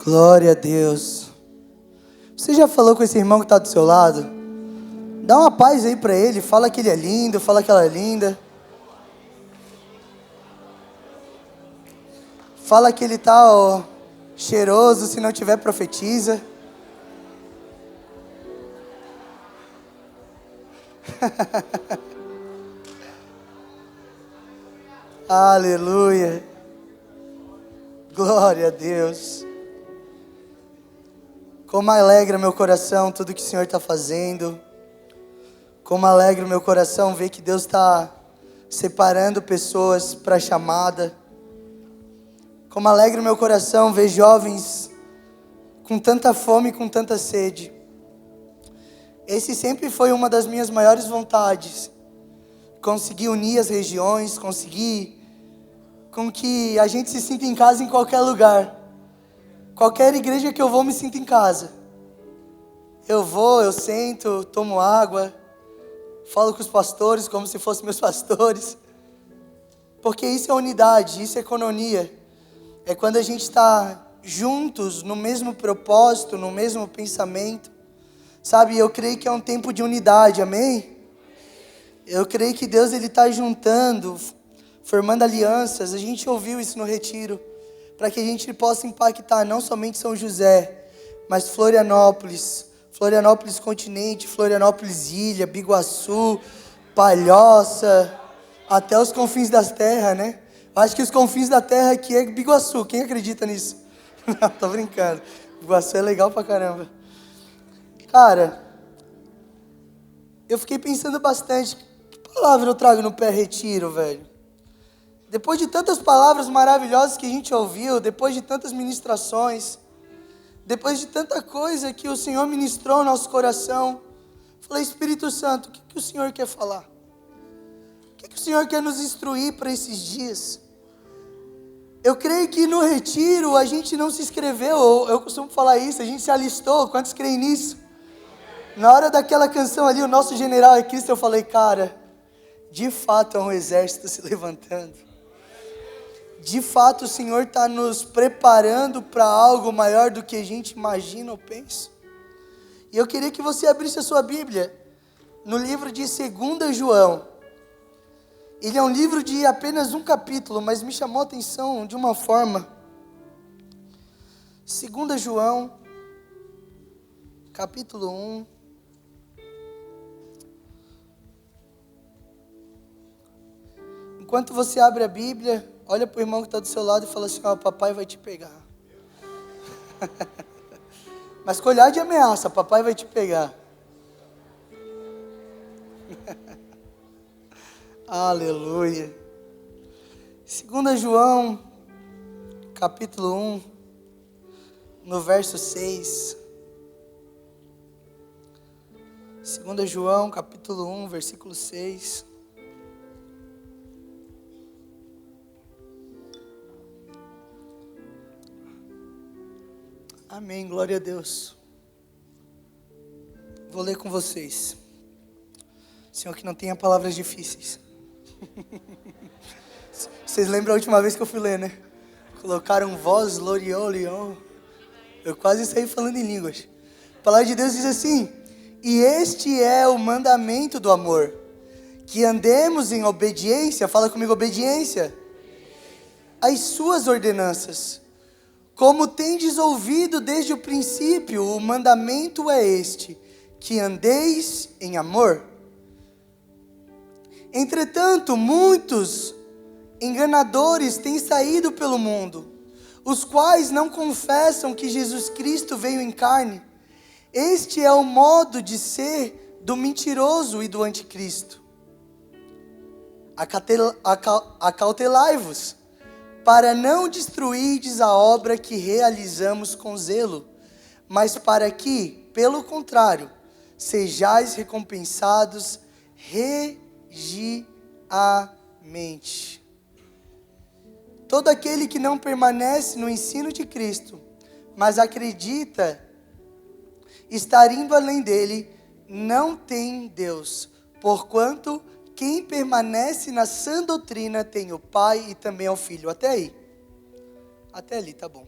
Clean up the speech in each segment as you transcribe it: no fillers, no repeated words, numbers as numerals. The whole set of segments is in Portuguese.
Glória a Deus. Você já falou com esse irmão que está do seu lado? Dá uma paz aí para ele, fala que ele é lindo, fala que ela é linda. Fala que ele tá cheiroso, se não tiver profetiza. Aleluia. Glória a Deus. Como alegra meu coração tudo que o Senhor está fazendo. Como alegra o meu coração ver que Deus está separando pessoas para a chamada. Como alegra o meu coração ver jovens com tanta fome e com tanta sede. Esse sempre foi uma das minhas maiores vontades. Conseguir unir as regiões, conseguir com que a gente se sinta em casa em qualquer lugar. Qualquer igreja que eu vou, me sinto em casa. Eu vou, eu sento, tomo água, falo com os pastores como se fossem meus pastores. Porque isso é unidade, isso é economia. É quando a gente está juntos no mesmo propósito, no mesmo pensamento. Sabe, eu creio que é um tempo de unidade, amém? Eu creio que Deus está juntando, formando alianças. A gente ouviu isso no retiro. Para que a gente possa impactar não somente São José, mas Florianópolis, Florianópolis continente, Florianópolis ilha, Biguaçu, Palhoça, até os confins das terras, né? Acho que os confins da terra aqui é Biguaçu, quem acredita nisso? Não, tô brincando, Biguaçu é legal pra caramba. Cara, eu fiquei pensando bastante, que palavra eu trago no pré-retiro, velho? Depois de tantas palavras maravilhosas que a gente ouviu, depois de tantas ministrações, depois de tanta coisa que o Senhor ministrou no nosso coração, falei, Espírito Santo, o que o Senhor quer falar? O que o Senhor quer nos instruir para esses dias? Eu creio que no retiro a gente não se inscreveu, eu costumo falar isso, a gente se alistou, quantos creem nisso? Na hora daquela canção ali, o nosso general é Cristo, eu falei, cara, de fato é um exército se levantando. De fato, o Senhor está nos preparando para algo maior do que a gente imagina ou pensa. E eu queria que você abrisse a sua Bíblia no livro de 2 João. Ele é um livro de apenas um capítulo, mas me chamou a atenção de uma forma. 2 João, capítulo 1. Enquanto você abre a Bíblia, olha para o irmão que está do seu lado e fala assim, papai vai te pegar. Mas com olhar de ameaça, papai vai te pegar. Aleluia. 2 João, capítulo 1, no verso 6. 2 João, capítulo 1, versículo 6. Amém, glória a Deus. Vou ler com vocês. Senhor, que não tenha palavras difíceis. Vocês lembram a última vez que eu fui ler, né? Colocaram voz, lorion, lion. Eu quase saí falando em línguas. A palavra de Deus diz assim: e este é o mandamento do amor, que andemos em obediência, fala comigo, obediência, às suas ordenanças. Como tendes ouvido desde o princípio, o mandamento é este, que andeis em amor. Entretanto, muitos enganadores têm saído pelo mundo, os quais não confessam que Jesus Cristo veio em carne. Este é o modo de ser do mentiroso e do anticristo. Acautelai-vos, para não destruirdes a obra que realizamos com zelo, mas para que, pelo contrário, sejais recompensados regiamente. Todo aquele que não permanece no ensino de Cristo, mas acredita estar indo além dele, não tem Deus, porquanto quem permanece na sã doutrina tem o Pai e também o Filho. Até aí. Até ali, tá bom.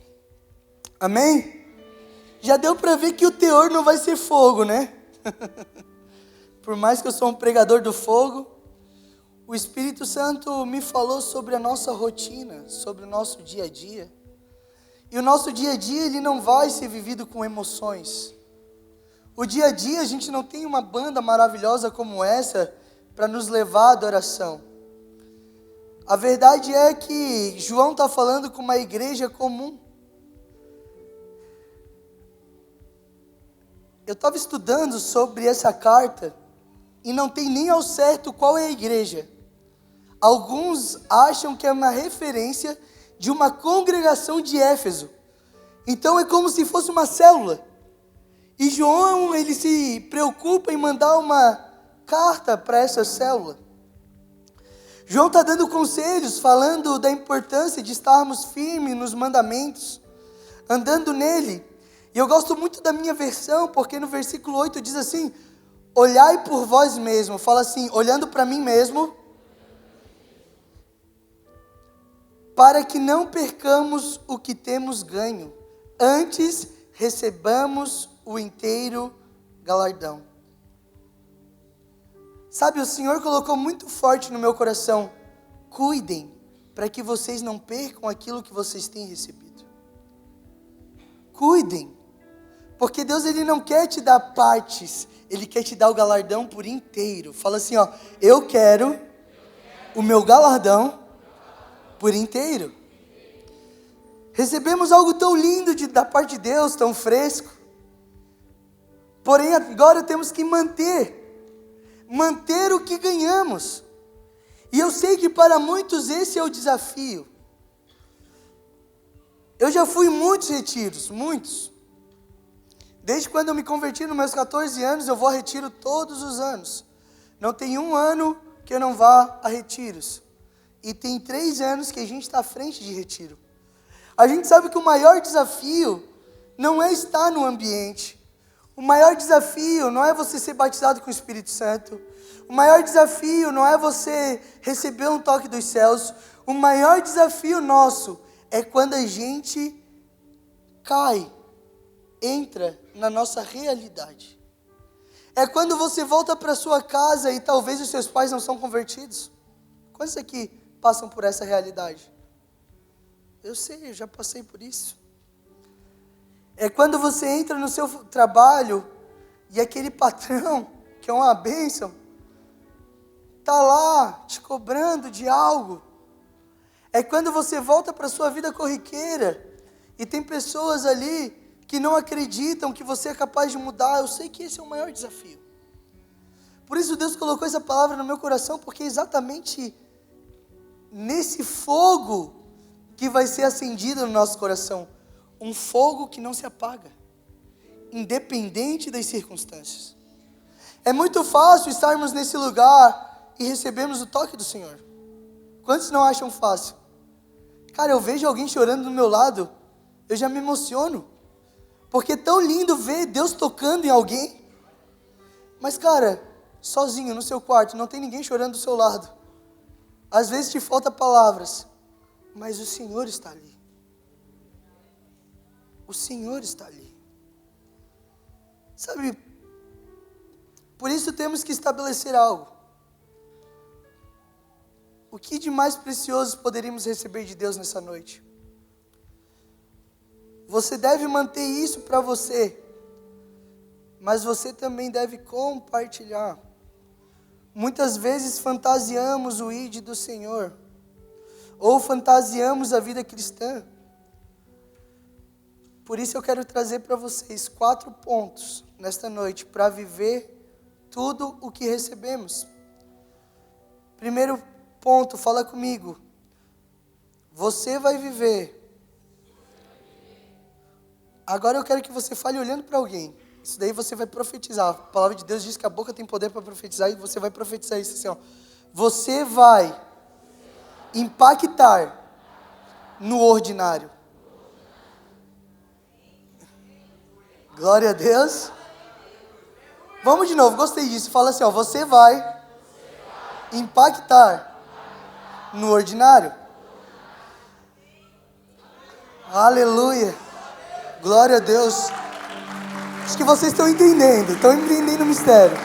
Amém? Já deu para ver que o teor não vai ser fogo, né? Por mais que eu sou um pregador do fogo, o Espírito Santo me falou sobre a nossa rotina, sobre o nosso dia a dia. E o nosso dia a dia, ele não vai ser vivido com emoções. O dia a dia, a gente não tem uma banda maravilhosa como essa para nos levar à adoração. A verdade é que João está falando com uma igreja comum. Eu estava estudando sobre essa carta e não tem nem ao certo qual é a igreja. Alguns acham que é uma referência de uma congregação de Éfeso. Então é como se fosse uma célula. E João, ele se preocupa em mandar uma carta para essa célula. João está dando conselhos, falando da importância de estarmos firmes nos mandamentos, andando nele. E eu gosto muito da minha versão, porque no versículo 8 diz assim: olhai por vós mesmos. Fala assim, olhando para mim mesmo, para que não percamos o que temos ganho, antes recebamos o inteiro galardão. Sabe, o Senhor colocou muito forte no meu coração: cuidem, para que vocês não percam aquilo que vocês têm recebido. Cuidem, porque Deus, ele não quer te dar partes, Ele quer te dar o galardão por inteiro. Fala assim, ó, eu quero o meu galardão por inteiro. Recebemos algo tão lindo da parte de Deus, tão fresco. Porém, agora temos que manter o que ganhamos. E eu sei que para muitos esse é o desafio. Eu já fui em muitos retiros, muitos. Desde quando eu me converti nos meus 14 anos, eu vou a retiro todos os anos. Não tem um ano que eu não vá a retiros. E tem 3 anos que a gente está à frente de retiro. A gente sabe que o maior desafio não é estar no ambiente. O maior desafio não é você ser batizado com o Espírito Santo. O maior desafio não é você receber um toque dos céus. O maior desafio nosso é quando a gente cai, entra na nossa realidade. É quando você volta para sua casa e talvez os seus pais não são convertidos. Quantos aqui passam por essa realidade? Eu sei, eu já passei por isso. É quando você entra no seu trabalho e aquele patrão, que é uma bênção, está lá te cobrando de algo. É quando você volta para a sua vida corriqueira e tem pessoas ali que não acreditam que você é capaz de mudar. Eu sei que esse é o maior desafio. Por isso Deus colocou essa palavra no meu coração, porque é exatamente nesse fogo que vai ser acendido no nosso coração. Um fogo que não se apaga, independente das circunstâncias. É muito fácil estarmos nesse lugar e recebermos o toque do Senhor. Quantos não acham fácil? Cara, eu vejo alguém chorando do meu lado, eu já me emociono. Porque é tão lindo ver Deus tocando em alguém. Mas cara, sozinho no seu quarto, não tem ninguém chorando do seu lado. Às vezes te faltam palavras, mas o Senhor está ali. O Senhor está ali. Sabe, por isso temos que estabelecer algo. O que de mais precioso poderíamos receber de Deus nessa noite? Você deve manter isso para você, mas você também deve compartilhar. Muitas vezes fantasiamos o ID do Senhor, ou fantasiamos a vida cristã. Por isso eu quero trazer para vocês 4 pontos nesta noite para viver tudo o que recebemos. Primeiro ponto, fala comigo. Você vai viver. Agora eu quero que você fale olhando para alguém. Isso daí você vai profetizar. A palavra de Deus diz que a boca tem poder para profetizar e você vai profetizar isso assim, ó. Você vai impactar no ordinário. Glória a Deus. Vamos de novo, gostei disso. Fala assim, ó, você vai impactar no ordinário. Aleluia. Glória a Deus. Acho que vocês estão entendendo o mistério.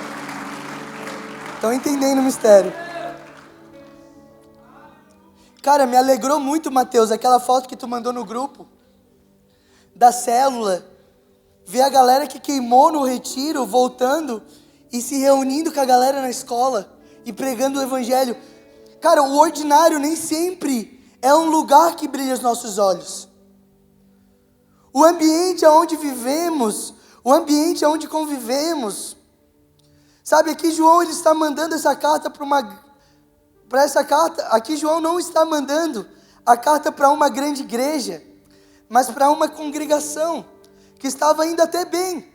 Estão entendendo o mistério. Cara, me alegrou muito, Mateus, aquela foto que tu mandou no grupo, da célula, ver a galera que queimou no retiro, voltando e se reunindo com a galera na escola, e pregando o evangelho. Cara, o ordinário nem sempre é um lugar que brilha os nossos olhos. O ambiente onde vivemos, o ambiente onde convivemos. Sabe, aqui João ele está mandando essa carta para essa carta. Aqui João não está mandando a carta para uma grande igreja, mas para uma congregação que estava indo até bem.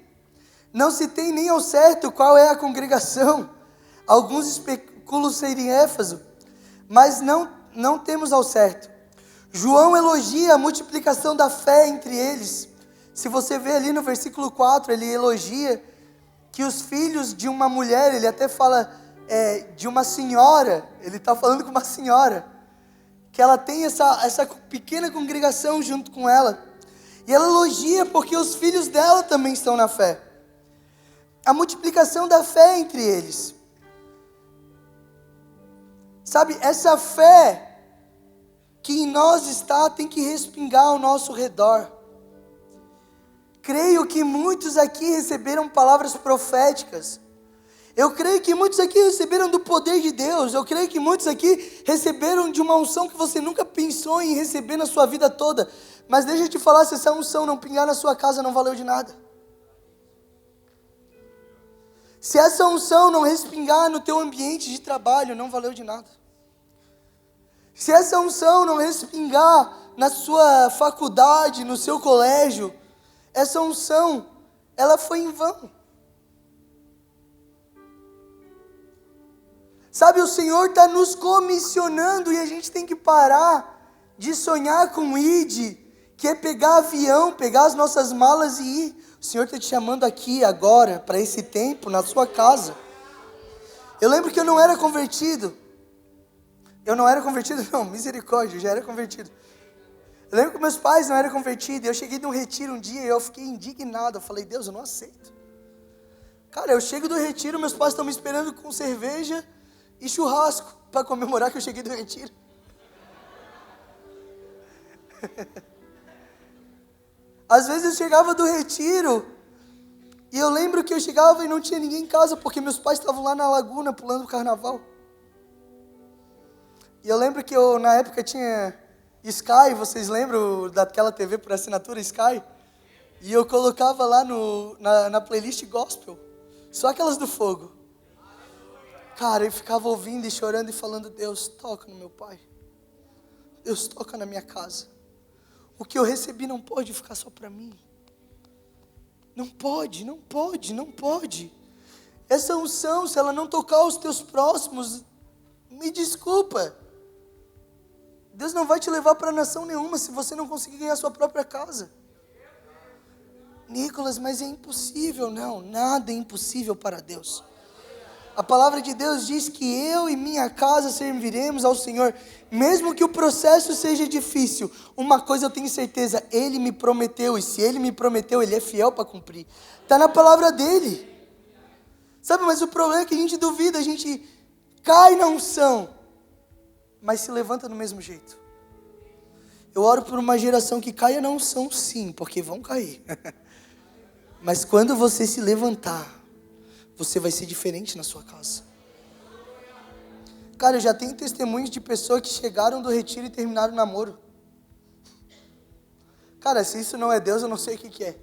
Não se tem nem ao certo qual é a congregação. Alguns especulam ser em Éfeso, mas não temos ao certo. João elogia a multiplicação da fé entre eles. Se você vê ali no versículo 4, ele elogia que os filhos de uma mulher, ele até fala de uma senhora, ele está falando com uma senhora, que ela tem essa pequena congregação junto com ela, e ela elogia porque os filhos dela também estão na fé. A multiplicação da fé entre eles. Sabe, essa fé que em nós está tem que respingar ao nosso redor. Creio que muitos aqui receberam palavras proféticas. Eu creio que muitos aqui receberam do poder de Deus. Eu creio que muitos aqui receberam de uma unção que você nunca pensou em receber na sua vida toda. Mas deixa eu te falar, se essa unção não pingar na sua casa, não valeu de nada. Se essa unção não respingar no teu ambiente de trabalho, não valeu de nada. Se essa unção não respingar na sua faculdade, no seu colégio, essa unção, ela foi em vão. Sabe, o Senhor está nos comissionando e a gente tem que parar de sonhar com ID, que é pegar avião, pegar as nossas malas e ir. O Senhor está te chamando aqui agora, para esse tempo, na sua casa. Eu lembro que eu não era convertido. Misericórdia, eu já era convertido. Eu lembro que meus pais não eram convertidos. Eu cheguei de um retiro um dia e eu fiquei indignado. Eu falei, Deus, eu não aceito. Cara, eu chego do retiro, meus pais estão me esperando com cerveja e churrasco para comemorar que eu cheguei do retiro. Às vezes eu chegava do retiro e eu lembro que eu chegava e não tinha ninguém em casa porque meus pais estavam lá na laguna pulando o carnaval. E eu lembro que na época tinha Sky, vocês lembram daquela TV por assinatura Sky? E eu colocava lá na playlist gospel, só aquelas do fogo. Cara, eu ficava ouvindo e chorando e falando, Deus, toca no meu pai. Deus, toca na minha casa. O que eu recebi não pode ficar só para mim. Não pode. Essa unção, se ela não tocar os teus próximos, me desculpa. Deus não vai te levar para nação nenhuma se você não conseguir ganhar a sua própria casa. Nicolas, mas é impossível. Não, nada é impossível para Deus. A palavra de Deus diz que eu e minha casa serviremos ao Senhor, mesmo que o processo seja difícil. Uma coisa eu tenho certeza, Ele me prometeu, e se Ele me prometeu, Ele é fiel para cumprir. Está na palavra dEle. Sabe, mas o problema é que a gente duvida, a gente cai na unção, mas se levanta do mesmo jeito. Eu oro por uma geração que caia na unção sim, porque vão cair. Mas quando você se levantar, você vai ser diferente na sua casa. Cara, eu já tenho testemunhos de pessoas que chegaram do retiro e terminaram o namoro. Cara, se isso não é Deus, eu não sei o que é.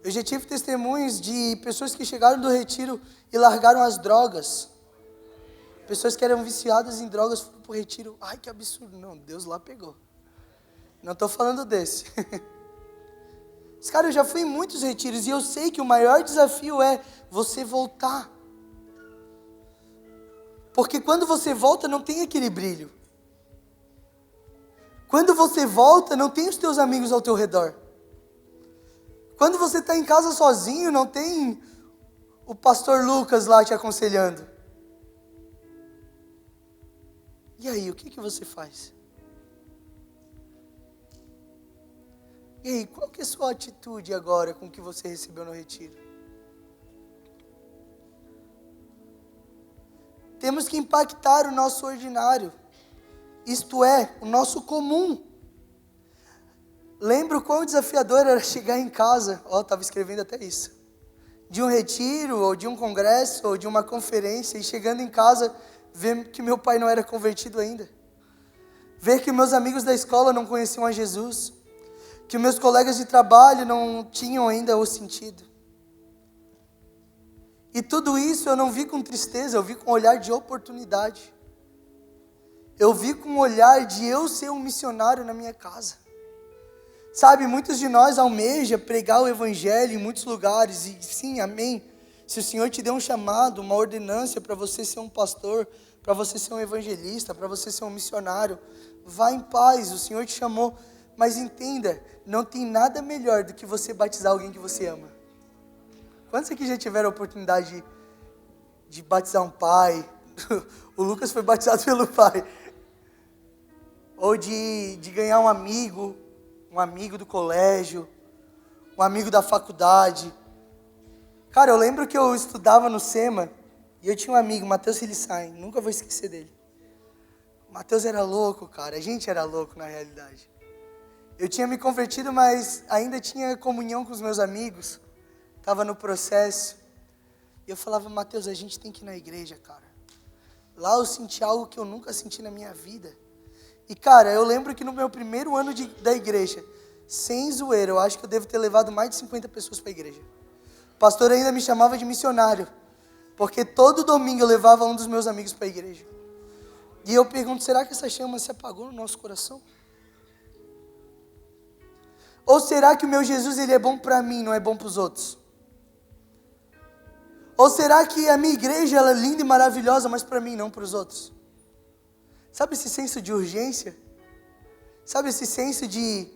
Eu já tive testemunhos de pessoas que chegaram do retiro e largaram as drogas. Pessoas que eram viciadas em drogas foram para o retiro. Ai, que absurdo. Não, Deus lá pegou. Não estou falando desse. Cara, eu já fui em muitos retiros e eu sei que o maior desafio é você voltar. Porque quando você volta não tem aquele brilho. Quando você volta não tem os teus amigos ao teu redor. Quando você está em casa sozinho não tem o pastor Lucas lá te aconselhando. E aí, o que você faz? E aí, qual que é a sua atitude agora com o que você recebeu no retiro? Temos que impactar o nosso ordinário, isto é, o nosso comum. Lembro quão desafiador era chegar em casa, estava escrevendo até isso, de um retiro, ou de um congresso, ou de uma conferência, e chegando em casa, ver que meu pai não era convertido ainda. Ver que meus amigos da escola não conheciam a Jesus, que meus colegas de trabalho não tinham ainda o sentido. E tudo isso eu não vi com tristeza, eu vi com um olhar de oportunidade. Eu vi com um olhar de eu ser um missionário na minha casa. Sabe, muitos de nós almejam pregar o evangelho em muitos lugares, e sim, amém. Se o Senhor te deu um chamado, uma ordenância para você ser um pastor, para você ser um evangelista, para você ser um missionário, vá em paz, o Senhor te chamou. Mas entenda, não tem nada melhor do que você batizar alguém que você ama. Quantos aqui já tiveram a oportunidade de batizar um pai? O Lucas foi batizado pelo pai. Ou de ganhar um amigo do colégio, um amigo da faculdade. Cara, eu lembro que eu estudava no SEMA, e eu tinha um amigo, Matheus Silissain, nunca vou esquecer dele. O Matheus era louco, cara, a gente era louco na realidade. Eu tinha me convertido, mas ainda tinha comunhão com os meus amigos, estava no processo. E eu falava, Matheus, a gente tem que ir na igreja, cara. Lá eu senti algo que eu nunca senti na minha vida. E cara, eu lembro que no meu primeiro ano da igreja, sem zoeira, eu acho que eu devo ter levado mais de 50 pessoas para a igreja. O pastor ainda me chamava de missionário, porque todo domingo eu levava um dos meus amigos para a igreja. E eu pergunto, será que essa chama se apagou no nosso coração? Ou será que o meu Jesus, ele é bom para mim, não é bom para os outros? Ou será que a minha igreja, ela é linda e maravilhosa, mas para mim, não para os outros? Sabe esse senso de urgência? Sabe esse senso de,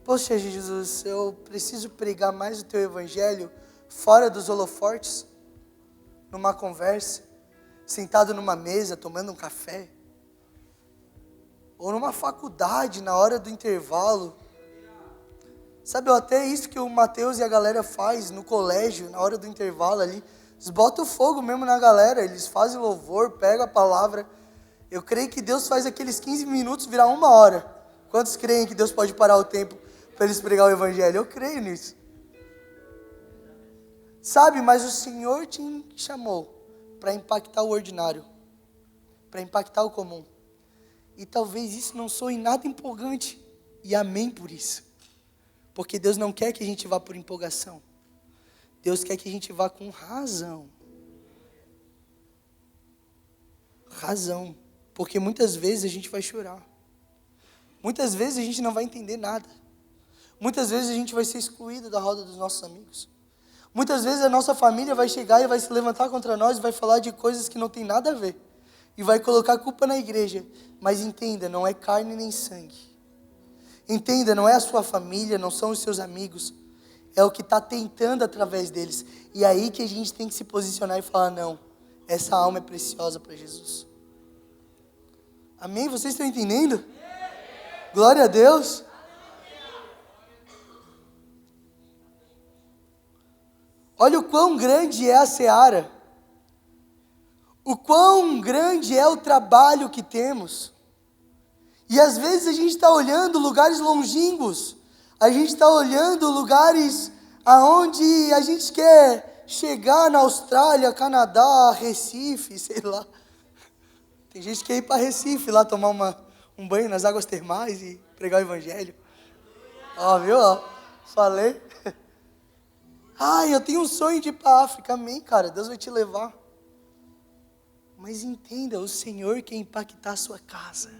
poxa Jesus, eu preciso pregar mais o teu evangelho fora dos holofortes, numa conversa, sentado numa mesa, tomando um café, ou numa faculdade, na hora do intervalo. Sabe, até isso que o Mateus e a galera faz no colégio, na hora do intervalo ali, eles botam fogo mesmo na galera, eles fazem louvor, pegam a palavra. Eu creio que Deus faz aqueles 15 minutos virar 1 hora. Quantos creem que Deus pode parar o tempo para eles pregar o evangelho? Eu creio nisso. Sabe, mas o Senhor te chamou para impactar o ordinário, para impactar o comum. E talvez isso não soe nada empolgante, e amém por isso. Porque Deus não quer que a gente vá por empolgação. Deus quer que a gente vá com razão. Razão. Porque muitas vezes a gente vai chorar. Muitas vezes a gente não vai entender nada. Muitas vezes a gente vai ser excluído da roda dos nossos amigos. Muitas vezes a nossa família vai chegar e vai se levantar contra nós e vai falar de coisas que não tem nada a ver. E vai colocar a culpa na igreja. Mas entenda, não é carne nem sangue. Entenda, não é a sua família, não são os seus amigos. É o que está tentando através deles. E é aí que a gente tem que se posicionar e falar, não, essa alma é preciosa para Jesus. Amém? Vocês estão entendendo? Glória a Deus. Olha o quão grande é a seara. O quão grande é o trabalho que temos. E às vezes a gente está olhando lugares longínquos. A gente está olhando lugares aonde a gente quer chegar na Austrália, Canadá, Recife, sei lá. Tem gente que quer ir para Recife lá tomar um banho nas águas termais e pregar o evangelho. Ó, viu? Ó, falei. Ai, eu tenho um sonho de ir para a África. Amém, cara. Deus vai te levar. Mas entenda, o Senhor quer impactar a sua casa.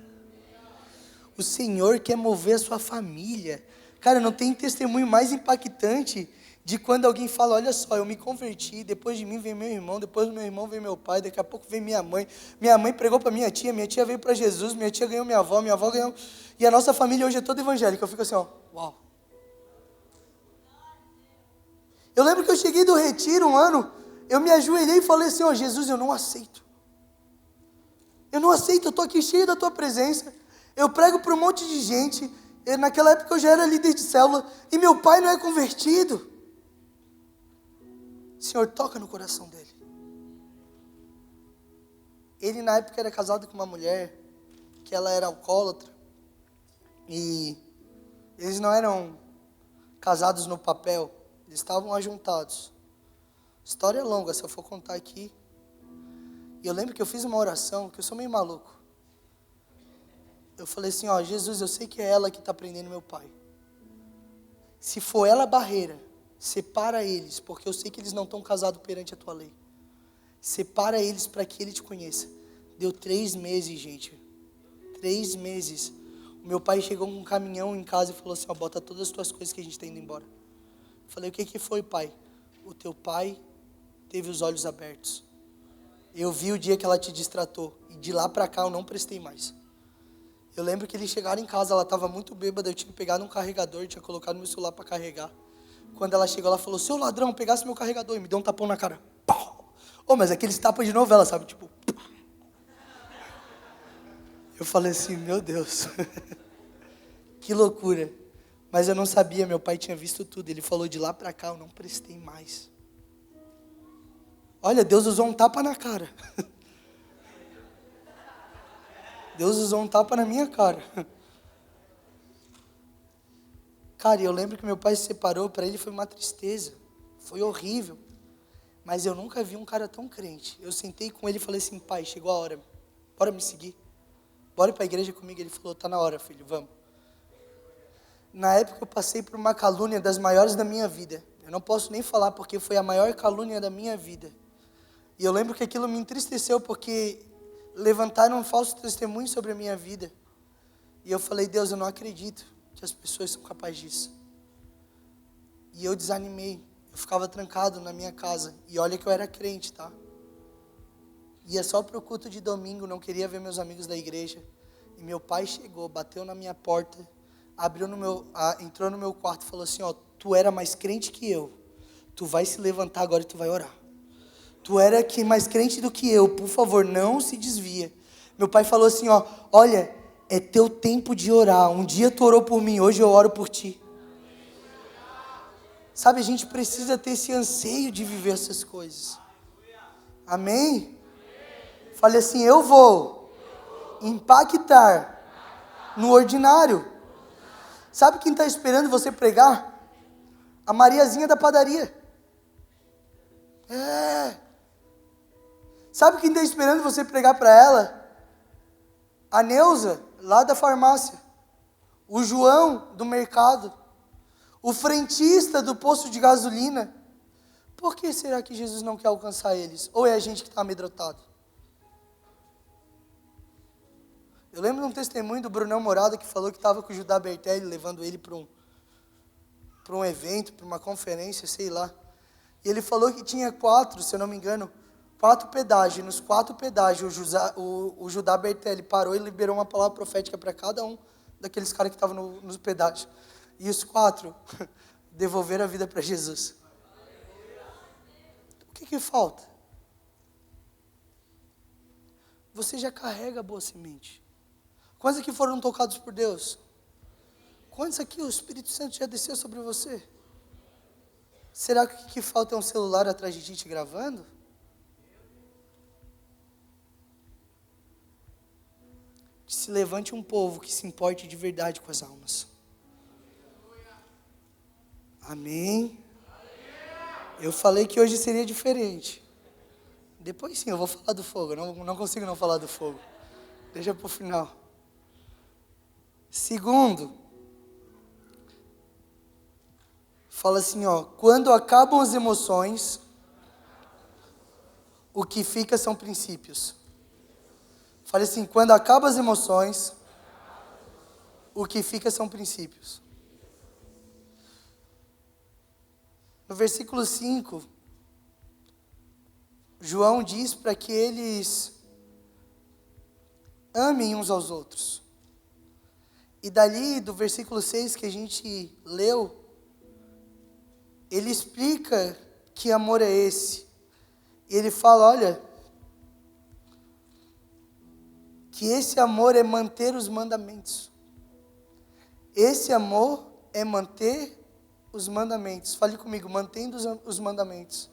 O Senhor quer mover a sua família. Cara, não tem testemunho mais impactante de quando alguém fala, olha só, eu me converti, depois de mim vem meu irmão, depois do meu irmão vem meu pai, daqui a pouco vem minha mãe pregou para minha tia veio para Jesus, minha tia ganhou minha avó ganhou, e a nossa família hoje é toda evangélica. Eu fico assim, ó, uau. Eu lembro que eu cheguei do retiro um ano, eu me ajoelhei e falei assim, ó, Jesus, eu não aceito, eu estou aqui cheio da tua presença, eu prego para um monte de gente, Naquela época eu já era líder de célula e meu pai não é convertido. Senhor, toca no coração dele. Ele na época era casado com uma mulher que ela era alcoólatra e eles não eram casados no papel, eles estavam ajuntados. História longa, se eu for contar aqui. E eu lembro que eu fiz uma oração, que eu sou meio maluco. Eu falei assim, ó, Jesus, eu sei que é ela que está prendendo meu pai. Se for ela a barreira, separa eles, porque eu sei que eles não estão casados perante a tua lei. Separa eles para que ele te conheça. Deu 3 meses, gente. 3 meses. O meu pai chegou com um caminhão em casa e falou assim, ó, bota todas as tuas coisas que a gente está indo embora. Eu falei, o que foi, pai? O teu pai teve os olhos abertos. Eu vi o dia que ela te distratou. E de lá para cá eu não prestei mais. Eu lembro que eles chegaram em casa, ela estava muito bêbada, eu tinha pegado um carregador, tinha colocado meu celular para carregar. Quando ela chegou, ela falou, seu ladrão, pegasse meu carregador, e me deu um tapão na cara. Pau! Oh, mas aqueles tapas de novela, sabe? Tipo... Eu falei assim, meu Deus. Que loucura. Mas eu não sabia, meu pai tinha visto tudo. Ele falou, de lá para cá eu não prestei mais. Olha, Deus usou um tapa na cara. Deus usou um tapa na minha cara. Cara, eu lembro que meu pai se separou, para ele foi uma tristeza. Foi horrível. Mas eu nunca vi um cara tão crente. Eu sentei com ele e falei assim, pai, chegou a hora. Bora me seguir. Bora ir para a igreja comigo. Ele falou, tá na hora, filho, vamos. Na época eu passei por uma calúnia das maiores da minha vida. Eu não posso nem falar porque foi a maior calúnia da minha vida. E eu lembro que aquilo me entristeceu porque levantaram um falso testemunho sobre a minha vida. E eu falei, Deus, eu não acredito que as pessoas são capazes disso. E eu desanimei. Eu ficava trancado na minha casa. E olha que eu era crente, tá? Ia só pro culto de domingo, não queria ver meus amigos da igreja. E meu pai chegou, bateu na minha porta, entrou no meu quarto e falou assim, ó, tu era mais crente que eu. Tu vai se levantar agora e tu vai orar. Tu era mais crente do que eu, por favor, não se desvia. Meu pai falou assim, ó, olha, é teu tempo de orar. Um dia tu orou por mim, hoje eu oro por ti. Sabe, a gente precisa ter esse anseio de viver essas coisas. Amém? Fale assim, eu vou impactar no ordinário. Sabe quem está esperando você pregar? A Mariazinha da padaria. Sabe quem está esperando você pregar para ela? A Neuza, lá da farmácia. O João, do mercado. O frentista do posto de gasolina. Por que será que Jesus não quer alcançar eles? Ou é a gente que está amedrontado? Eu lembro de um testemunho do Brunão Morada que falou que estava com o Judá Bertelli, levando ele para um evento, para uma conferência, sei lá. E ele falou que tinha 4, se eu não me engano, 4 pedágios. Nos 4 pedágios, o Judá Bertelli parou e liberou uma palavra profética para cada um daqueles caras que estavam nos pedágios. E os 4 devolveram a vida para Jesus. O que falta? Você já carrega a boa semente. Quantos aqui foram tocados por Deus? Quantos aqui o Espírito Santo já desceu sobre você? Será que o que falta é um celular atrás de gente gravando? Que se levante um povo que se importe de verdade com as almas. Amém? Eu falei que hoje seria diferente. Depois sim, eu vou falar do fogo. Eu não consigo não falar do fogo. Deixa para o final. Segundo, fala assim, ó, quando acabam as emoções, o que fica são princípios. Fala assim, quando acabam as emoções, o que fica são princípios. No versículo 5, João diz para que eles amem uns aos outros. E dali, do versículo 6 que a gente leu, ele explica que amor é esse. E ele fala, olha, que esse amor é manter os mandamentos. Esse amor é manter os mandamentos. Fale comigo, mantendo os mandamentos.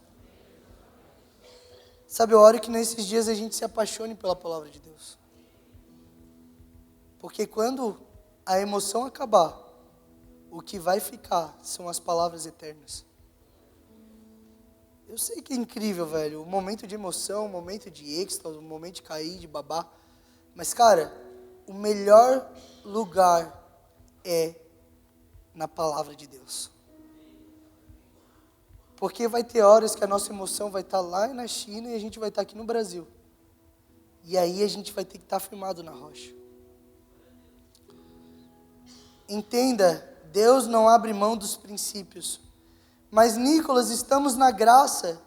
Sabe, eu oro que nesses dias a gente se apaixone pela palavra de Deus. Porque quando a emoção acabar, o que vai ficar são as palavras eternas. Eu sei que é incrível, velho, o momento de emoção, o momento de êxtase, o momento de cair, de babar. Mas, cara, o melhor lugar é na palavra de Deus. Porque vai ter horas que a nossa emoção vai estar lá na China e a gente vai estar aqui no Brasil. E aí a gente vai ter que estar firmado na rocha. Entenda, Deus não abre mão dos princípios. Mas, Nicolas, estamos na graça.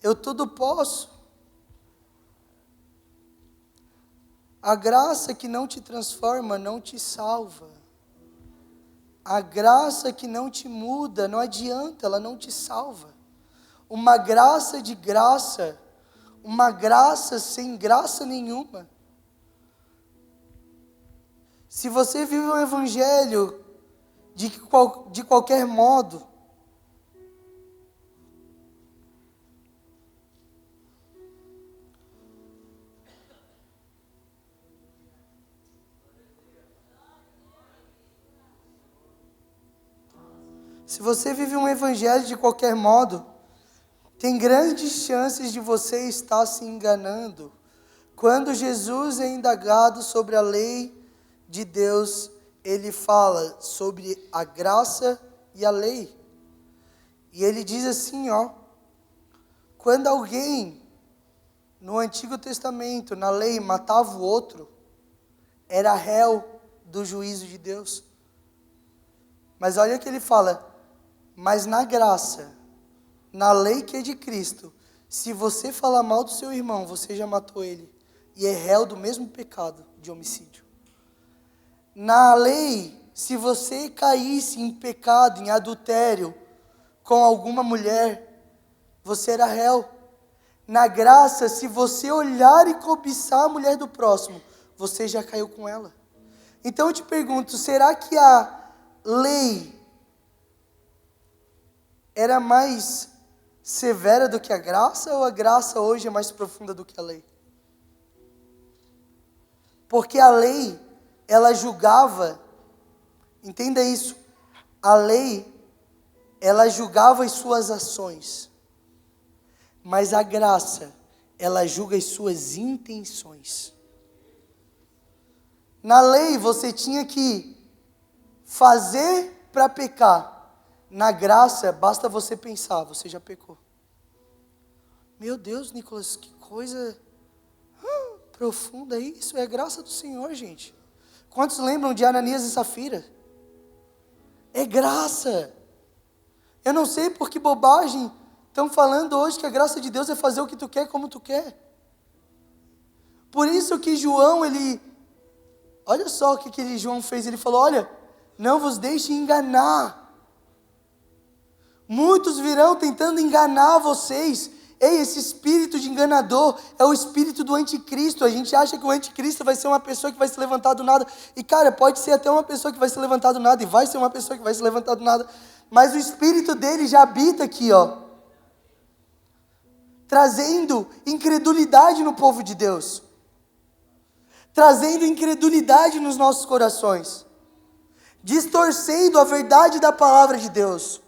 Eu tudo posso. A graça que não te transforma não te salva. A graça que não te muda, não adianta, ela não te salva. Uma graça de graça, uma graça sem graça nenhuma. Se você vive um evangelho de qualquer modo, se você vive um evangelho de qualquer modo, tem grandes chances de você estar se enganando. Quando Jesus é indagado sobre a lei de Deus, ele fala sobre a graça e a lei. E ele diz assim, quando alguém no Antigo Testamento, na lei, matava o outro, era réu do juízo de Deus. Mas olha o que ele fala, mas na graça, na lei que é de Cristo, se você falar mal do seu irmão, você já matou ele, e é réu do mesmo pecado de homicídio. Na lei, se você caísse em pecado, em adultério, com alguma mulher, você era réu. Na graça, se você olhar e cobiçar a mulher do próximo, você já caiu com ela. Então eu te pergunto, será que a lei era mais severa do que a graça, ou a graça hoje é mais profunda do que a lei? Porque a lei, ela julgava, entenda isso, a lei, ela julgava as suas ações, mas a graça, ela julga as suas intenções. Na lei, você tinha que fazer para pecar. Na graça, basta você pensar, você já pecou. Meu Deus, Nicolas, que coisa profunda isso. É a graça do Senhor, gente. Quantos lembram de Ananias e Safira? É graça. Eu não sei por que bobagem estão falando hoje que a graça de Deus é fazer o que tu quer, como tu quer. Por isso que João, olha só o que João fez. Ele falou, olha, não vos deixe enganar. Muitos virão tentando enganar vocês. Ei, esse espírito de enganador é o espírito do anticristo. A gente acha que o anticristo vai ser uma pessoa que vai se levantar do nada. E cara, pode ser até uma pessoa que vai se levantar do nada. E vai ser uma pessoa que vai se levantar do nada. Mas o espírito dele já habita aqui, trazendo incredulidade no povo de Deus. Trazendo incredulidade nos nossos corações. Distorcendo a verdade da palavra de Deus.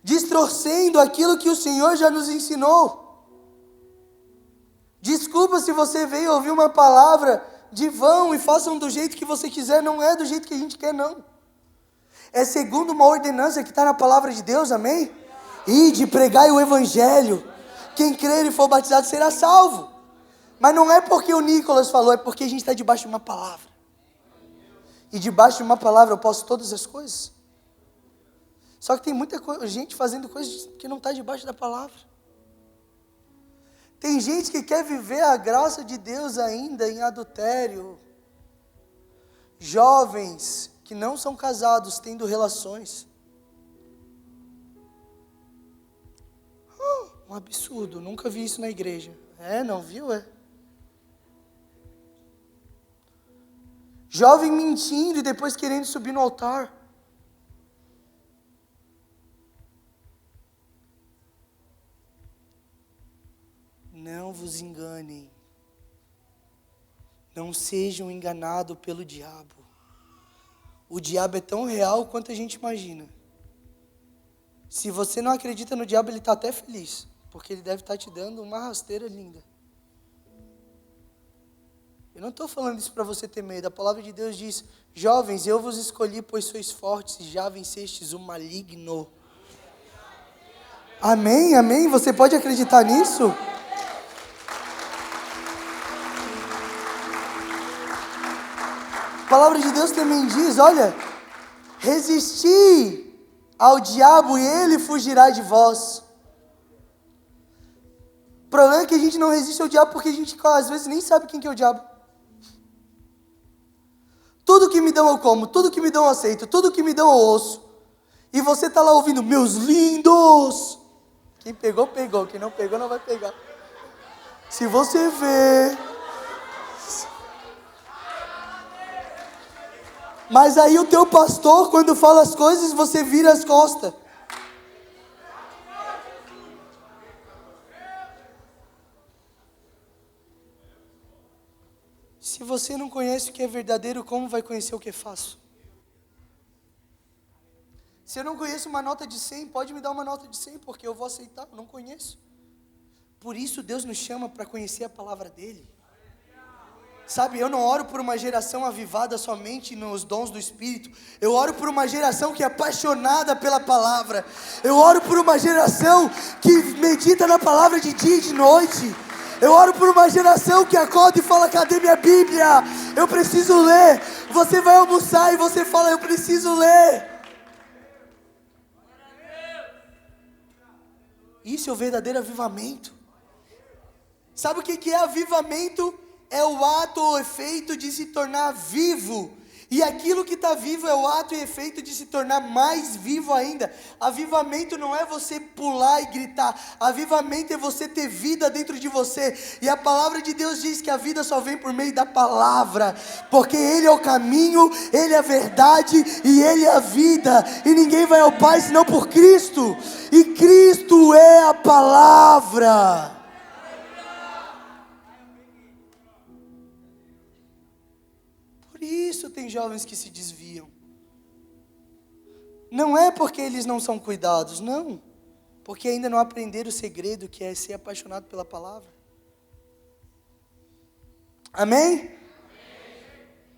Distorcendo aquilo que o Senhor já nos ensinou. Desculpa se você veio ouvir uma palavra de vão e façam do jeito que você quiser. Não é do jeito que a gente quer, não. É segundo uma ordenança que está na palavra de Deus, amém? Ide, pregai o evangelho. Quem crer e for batizado será salvo. Mas não é porque o Nicolas falou, é porque a gente está debaixo de uma palavra. E debaixo de uma palavra eu posso todas as coisas. Só que tem muita gente fazendo coisas que não está debaixo da palavra. Tem gente que quer viver a graça de Deus ainda em adultério. Jovens que não são casados tendo relações. Um absurdo, nunca vi isso na igreja. Não viu? Jovem mentindo e depois querendo subir no altar. Não vos enganem. Não sejam enganados pelo diabo. O diabo é tão real quanto a gente imagina. Se você não acredita no diabo, ele está até feliz, porque ele deve estar te dando uma rasteira linda. Eu não estou falando isso para você ter medo. A palavra de Deus diz: jovens, eu vos escolhi, pois sois fortes e já vencestes o maligno. Amém, amém? Você pode acreditar nisso? A palavra de Deus também diz, olha, resisti ao diabo e ele fugirá de vós. O problema é que a gente não resiste ao diabo porque a gente às vezes nem sabe quem que é o diabo. Tudo que me dão eu como, tudo que me dão eu aceito, tudo que me dão eu ouço. E você está lá ouvindo, meus lindos. Quem pegou, pegou. Quem não pegou, não vai pegar. Se você vê... Mas aí o teu pastor, quando fala as coisas, você vira as costas. Se você não conhece o que é verdadeiro, como vai conhecer o que é falso? Se eu não conheço uma nota de 100, pode me dar uma nota de 100, porque eu vou aceitar, eu não conheço. Por isso Deus nos chama para conhecer a palavra dEle. Sabe, eu não oro por uma geração avivada somente nos dons do Espírito. Eu oro por uma geração que é apaixonada pela palavra. Eu oro por uma geração que medita na palavra de dia e de noite. Eu oro por uma geração que acorda e fala, cadê minha Bíblia? Eu preciso ler. Você vai almoçar e você fala, eu preciso ler. Isso é o verdadeiro avivamento. Sabe o que é avivamento? É o ato ou efeito de se tornar vivo. E aquilo que está vivo é o ato e efeito de se tornar mais vivo ainda. Avivamento não é você pular e gritar. Avivamento é você ter vida dentro de você. E a palavra de Deus diz que a vida só vem por meio da palavra. Porque Ele é o caminho, Ele é a verdade e Ele é a vida. E ninguém vai ao Pai senão por Cristo. E Cristo é a palavra. Por isso tem jovens que se desviam. Não é porque eles não são cuidados, não. Porque ainda não aprenderam o segredo que é ser apaixonado pela palavra. Amém?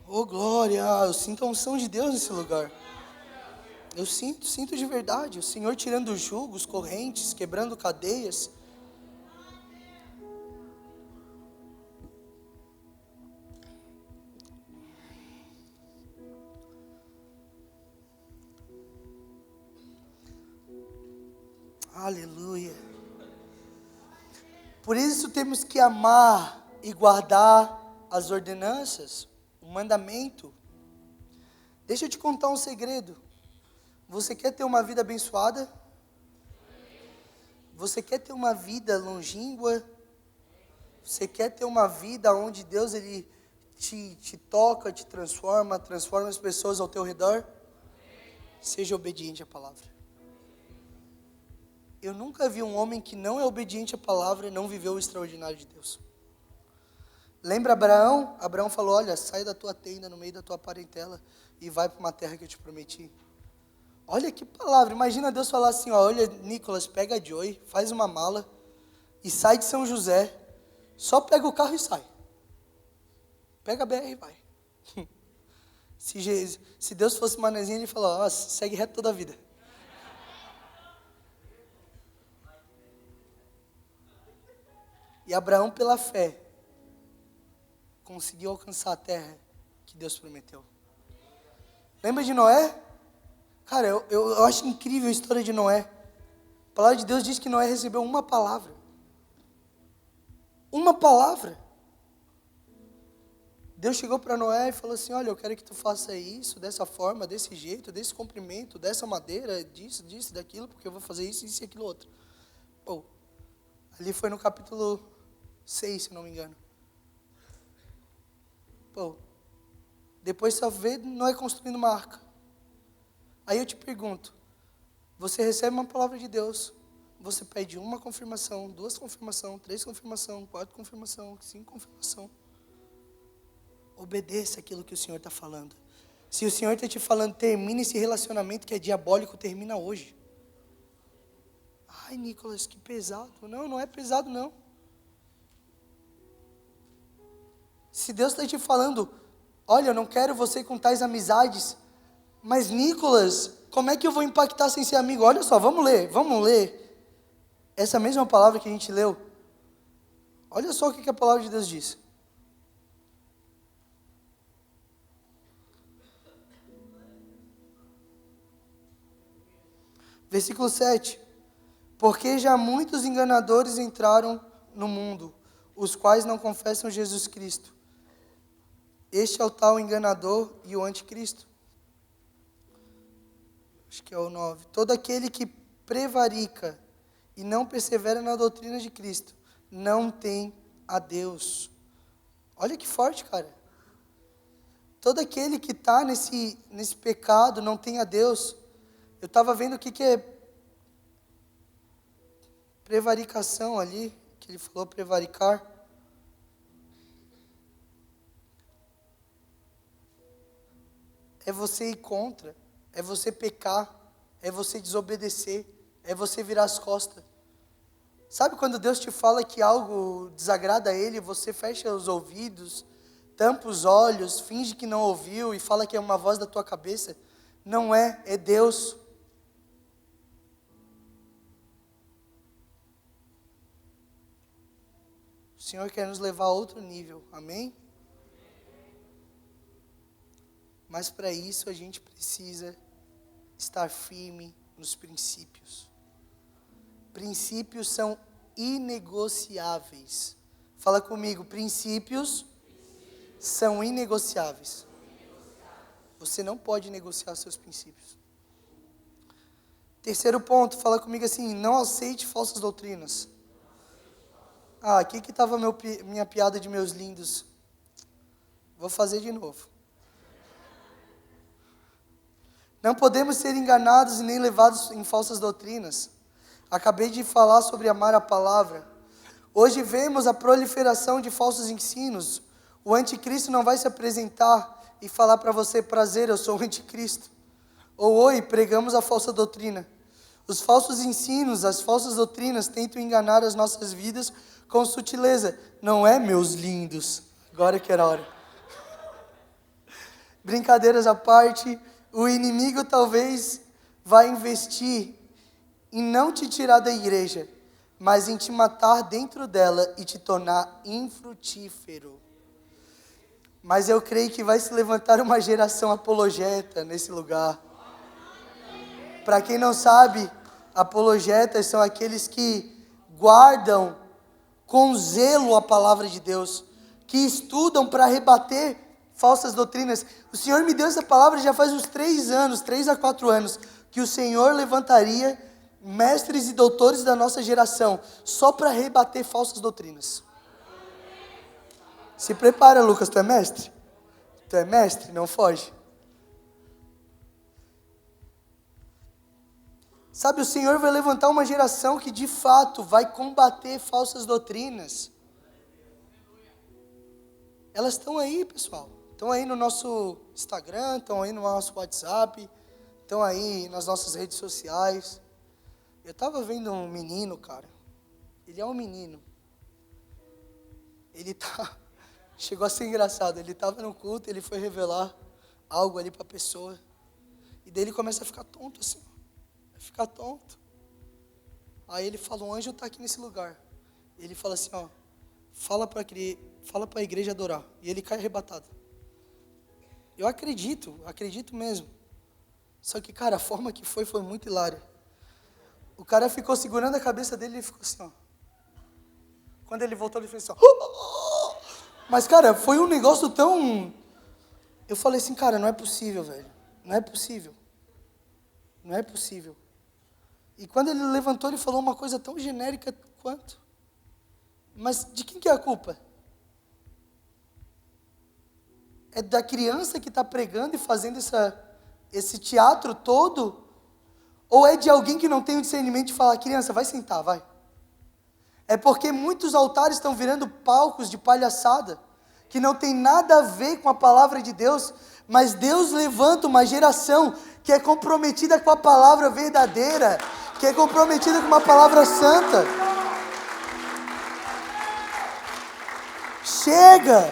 Oh glória, eu sinto a unção de Deus nesse lugar. Eu sinto de verdade. O Senhor tirando julgos, correntes, quebrando cadeias. Aleluia. Por isso temos que amar e guardar as ordenanças, o mandamento. Deixa eu te contar um segredo. Você quer ter uma vida abençoada? Você quer ter uma vida longínqua? Você quer ter uma vida onde Deus ele te toca, te transforma as pessoas ao teu redor? Seja obediente à palavra. Eu nunca vi um homem que não é obediente à palavra e não viveu o extraordinário de Deus. Lembra Abraão? Abraão falou, olha, sai da tua tenda, no meio da tua parentela, e vai para uma terra que eu te prometi. Olha que palavra, imagina Deus falar assim, ó, olha Nicolas, pega a Joy, faz uma mala, e sai de São José, só pega o carro e sai. Pega a BR e vai. Se Deus fosse manezinho, ele falou, ó, segue reto toda a vida. E Abraão, pela fé, conseguiu alcançar a terra que Deus prometeu. Lembra de Noé? Cara, eu acho incrível a história de Noé. A palavra de Deus diz que Noé recebeu uma palavra. Uma palavra. Deus chegou para Noé e falou assim, olha, eu quero que tu faça isso, dessa forma, desse jeito, desse comprimento, dessa madeira, disso, daquilo, porque eu vou fazer isso e aquilo outro. Pô, ali foi no capítulo 6, se não me engano. Pô, Depois só vê Noé construindo uma arca. Aí eu te pergunto, você recebe uma palavra de Deus, você pede uma confirmação, 2 confirmações, 3 confirmações, 4 confirmações, 5 confirmações. Obedeça aquilo que o Senhor está falando. Se o Senhor está te falando, termine esse relacionamento que é diabólico, termina hoje. Ai, Nicolas, que pesado. Não, não é pesado, não. Se Deus está te falando, olha, eu não quero você com tais amizades, mas Nicolas, como é que eu vou impactar sem ser amigo? Olha só, vamos ler. Essa mesma palavra que a gente leu. Olha só o que a palavra de Deus diz. Versículo 7. Porque já muitos enganadores entraram no mundo, os quais não confessam Jesus Cristo. Este é o tal enganador e o anticristo. Acho que é o 9. Todo aquele que prevarica e não persevera na doutrina de Cristo, não tem a Deus. Olha que forte, cara. Todo aquele que está nesse pecado, não tem a Deus. Eu estava vendo o que é prevaricação ali, que ele falou prevaricar. É você ir contra, é você pecar, é você desobedecer, é você virar as costas. Sabe quando Deus te fala que algo desagrada a Ele, você fecha os ouvidos, tampa os olhos, finge que não ouviu e fala que é uma voz da tua cabeça? Não é, é Deus. O Senhor quer nos levar a outro nível, amém? Mas para isso a gente precisa estar firme nos princípios. Princípios são inegociáveis. Fala comigo, princípios são inegociáveis. Você não pode negociar seus princípios. Terceiro ponto, fala comigo assim, não aceite falsas doutrinas. Aqui que estava minha piada de meus lindos. Vou fazer de novo. Não podemos ser enganados e nem levados em falsas doutrinas. Acabei de falar sobre amar a palavra. Hoje vemos a proliferação de falsos ensinos. O anticristo não vai se apresentar e falar para você, prazer, eu sou o anticristo. Ou, oi, pregamos a falsa doutrina. Os falsos ensinos, as falsas doutrinas tentam enganar as nossas vidas com sutileza. Não é, meus lindos? Agora que era a hora. Brincadeiras à parte, o inimigo talvez vai investir em não te tirar da igreja, mas em te matar dentro dela e te tornar infrutífero. Mas eu creio que vai se levantar uma geração apologeta nesse lugar. Para quem não sabe, apologetas são aqueles que guardam com zelo a palavra de Deus, que estudam para rebater falsas doutrinas. O Senhor me deu essa palavra já faz uns 3 a 4 anos, que o Senhor levantaria mestres e doutores da nossa geração, só para rebater falsas doutrinas. Se prepara, Lucas, tu é mestre? Tu é mestre? Não foge. Sabe, o Senhor vai levantar uma geração que de fato vai combater falsas doutrinas. Elas estão aí, pessoal. Estão aí no nosso Instagram, estão aí no nosso WhatsApp, estão aí nas nossas redes sociais. Eu estava vendo um menino, cara. Ele é um menino. Chegou a ser engraçado. Ele estava no culto, ele foi revelar algo ali para a pessoa. E daí ele começa a ficar tonto assim. Ficar tonto. Aí ele fala, um anjo está aqui nesse lugar. Ele fala assim, fala para a igreja adorar. E ele cai arrebatado. Eu acredito mesmo. Só que, cara, a forma que foi muito hilária. O cara ficou segurando a cabeça dele e ele ficou assim, Quando ele voltou, ele fez assim, Mas, cara, foi um negócio tão... Eu falei assim, cara, não é possível, velho. Não é possível. Não é possível. E quando ele levantou, ele falou uma coisa tão genérica quanto. Mas de quem que é a culpa? É da criança que está pregando e fazendo esse teatro todo? Ou é de alguém que não tem o discernimento de falar, criança, vai sentar, vai. É porque muitos altares estão virando palcos de palhaçada, que não tem nada a ver com a palavra de Deus, mas Deus levanta uma geração que é comprometida com a palavra verdadeira, que é comprometida com uma palavra santa. Chega!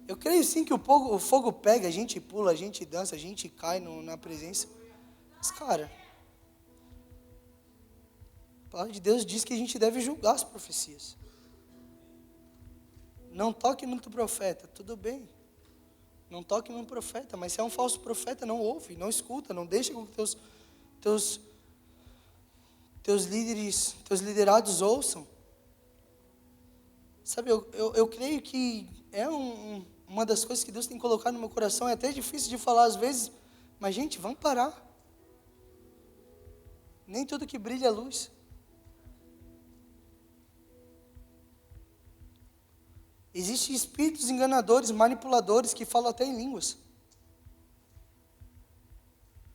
Eu creio sim que o fogo pega, a gente pula, a gente dança, a gente cai na presença. Mas, cara, a palavra de Deus diz que a gente deve julgar as profecias. Não toque no teu profeta, tudo bem. Não toque no profeta, mas se é um falso profeta, não ouve, não escuta, não deixa com que teus líderes, teus liderados ouçam. Sabe, eu creio que é uma das coisas que Deus tem colocado no meu coração. É até difícil de falar às vezes, mas gente, vamos parar. Nem tudo que brilha é luz. Existem espíritos enganadores, manipuladores, que falam até em línguas.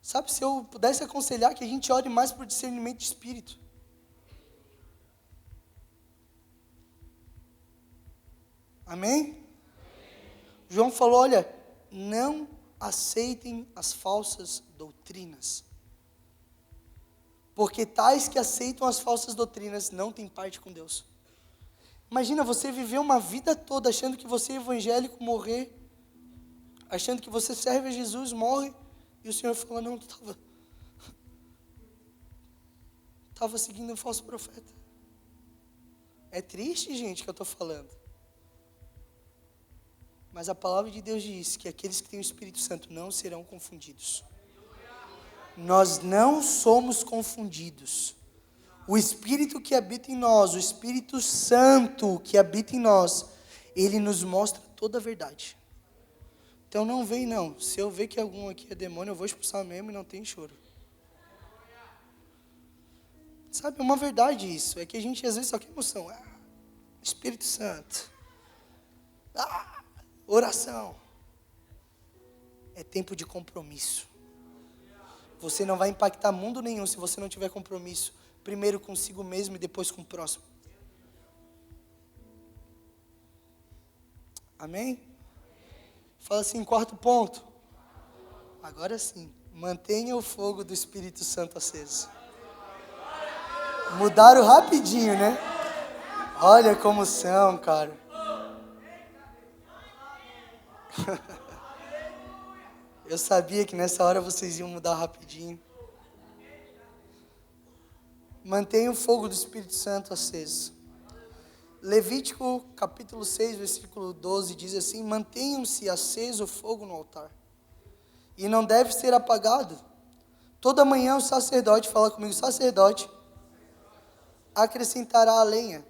Sabe, se eu pudesse aconselhar que a gente ore mais por discernimento de espírito. Amém? João falou, olha, não aceitem as falsas doutrinas. Porque tais que aceitam as falsas doutrinas não têm parte com Deus. Imagina você viver uma vida toda achando que você é evangélico, morrer, achando que você serve a Jesus, morre, e o Senhor fala, não, tu estava seguindo um falso profeta. É triste, gente, que eu estou falando. Mas a palavra de Deus diz que aqueles que têm o Espírito Santo não serão confundidos. Nós não somos confundidos. O Espírito que habita em nós, o Espírito Santo que habita em nós, ele nos mostra toda a verdade. Então não vem não. Se eu ver que algum aqui é demônio, eu vou expulsar mesmo e não tem choro. Sabe, é uma verdade isso. É que a gente às vezes só quer emoção. Espírito Santo. Oração. É tempo de compromisso. Você não vai impactar mundo nenhum se você não tiver compromisso. Primeiro consigo mesmo e depois com o próximo. Amém? Fala assim, quarto ponto. Agora sim, mantenha o fogo do Espírito Santo aceso. Mudaram rapidinho, né? Olha como são, cara. Eu sabia que nessa hora vocês iam mudar rapidinho. Mantenha o fogo do Espírito Santo aceso. Levítico capítulo 6, versículo 12 diz assim, mantenham-se aceso o fogo no altar, e não deve ser apagado. Toda manhã o sacerdote, fala comigo, sacerdote, acrescentará a lenha,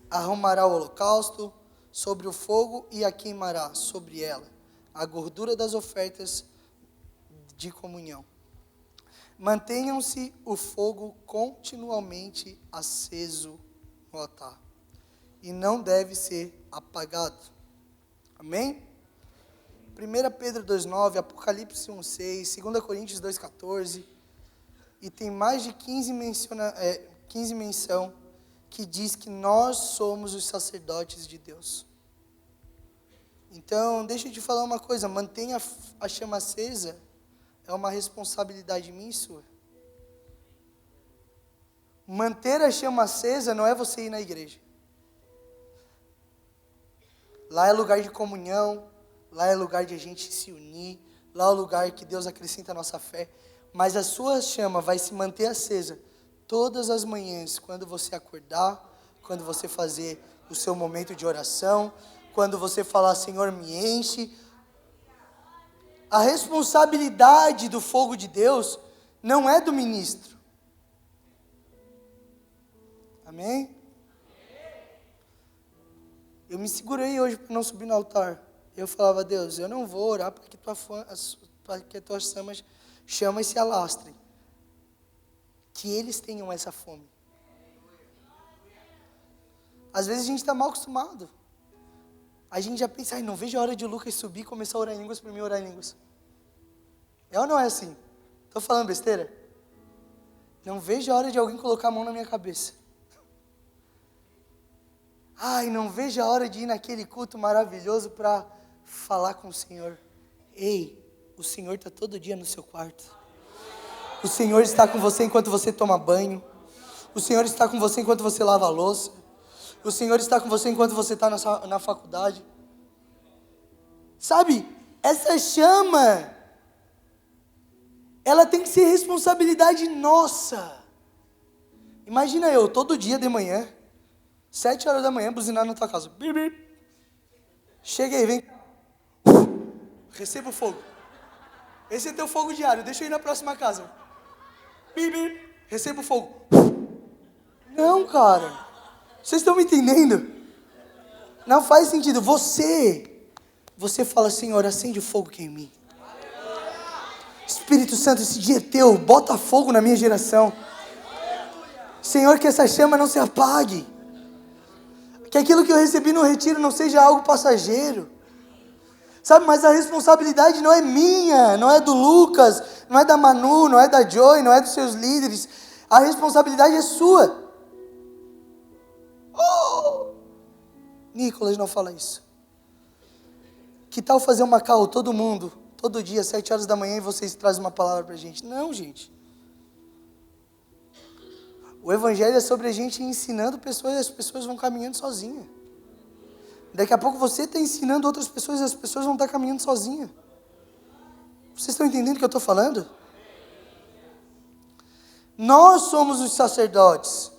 arrumará o holocausto sobre o fogo e a queimará sobre ela a gordura das ofertas de comunhão. Mantenham-se o fogo continuamente aceso no altar, e não deve ser apagado. Amém? 1 Pedro 2,9, Apocalipse 1,6, 2 Coríntios 2,14, e tem mais de 15 menção que diz que nós somos os sacerdotes de Deus. Então, deixa eu te falar uma coisa, mantenha a chama acesa, é uma responsabilidade minha e sua. Manter a chama acesa não é você ir na igreja. Lá é lugar de comunhão, lá é lugar de a gente se unir, lá é o lugar que Deus acrescenta a nossa fé. Mas a sua chama vai se manter acesa todas as manhãs, quando você acordar, quando você fazer o seu momento de oração, quando você falar, Senhor, me enche. A responsabilidade do fogo de Deus não é do ministro. Amém? Eu me segurei hoje para não subir no altar. Eu falava, Deus, eu não vou orar para que as tuas chamas se alastrem. Que eles tenham essa fome. Às vezes a gente está mal acostumado. a gente já pensa, não vejo a hora de o Lucas subir e começar a orar em línguas para mim orar em línguas. É ou não é assim? Estou falando besteira? Não vejo a hora de alguém colocar a mão na minha cabeça. Não vejo a hora de ir naquele culto maravilhoso para falar com o Senhor. Ei, o Senhor está todo dia no seu quarto. O Senhor está com você enquanto você toma banho. O Senhor está com você enquanto você lava a louça. O Senhor está com você enquanto você está na faculdade. Sabe, essa chama, ela tem que ser responsabilidade nossa. Imagina eu, todo dia de manhã, 7 horas da manhã, buzinar na tua casa. Chega aí, vem. Receba o fogo. Esse é teu fogo diário, deixa eu ir na próxima casa. Receba o fogo. Não, cara. Vocês estão me entendendo? Não faz sentido. Você fala, Senhor, acende o fogo que é em mim. Espírito Santo, esse dia é teu. Bota fogo na minha geração. Senhor, que essa chama não se apague. Que aquilo que eu recebi no retiro não seja algo passageiro. Sabe, mas a responsabilidade não é minha, não é do Lucas, não é da Manu, não é da Joy, não é dos seus líderes. A responsabilidade é sua. Nicolas, não fala isso. Que tal fazer uma call, todo mundo, todo dia, 7 horas da manhã, e vocês trazem uma palavra pra gente? Não, gente. O Evangelho é sobre a gente ensinando pessoas, e as pessoas vão caminhando sozinhas. Daqui a pouco você está ensinando outras pessoas e as pessoas vão estar caminhando sozinhas. Vocês estão entendendo o que eu estou falando? Nós somos os sacerdotes.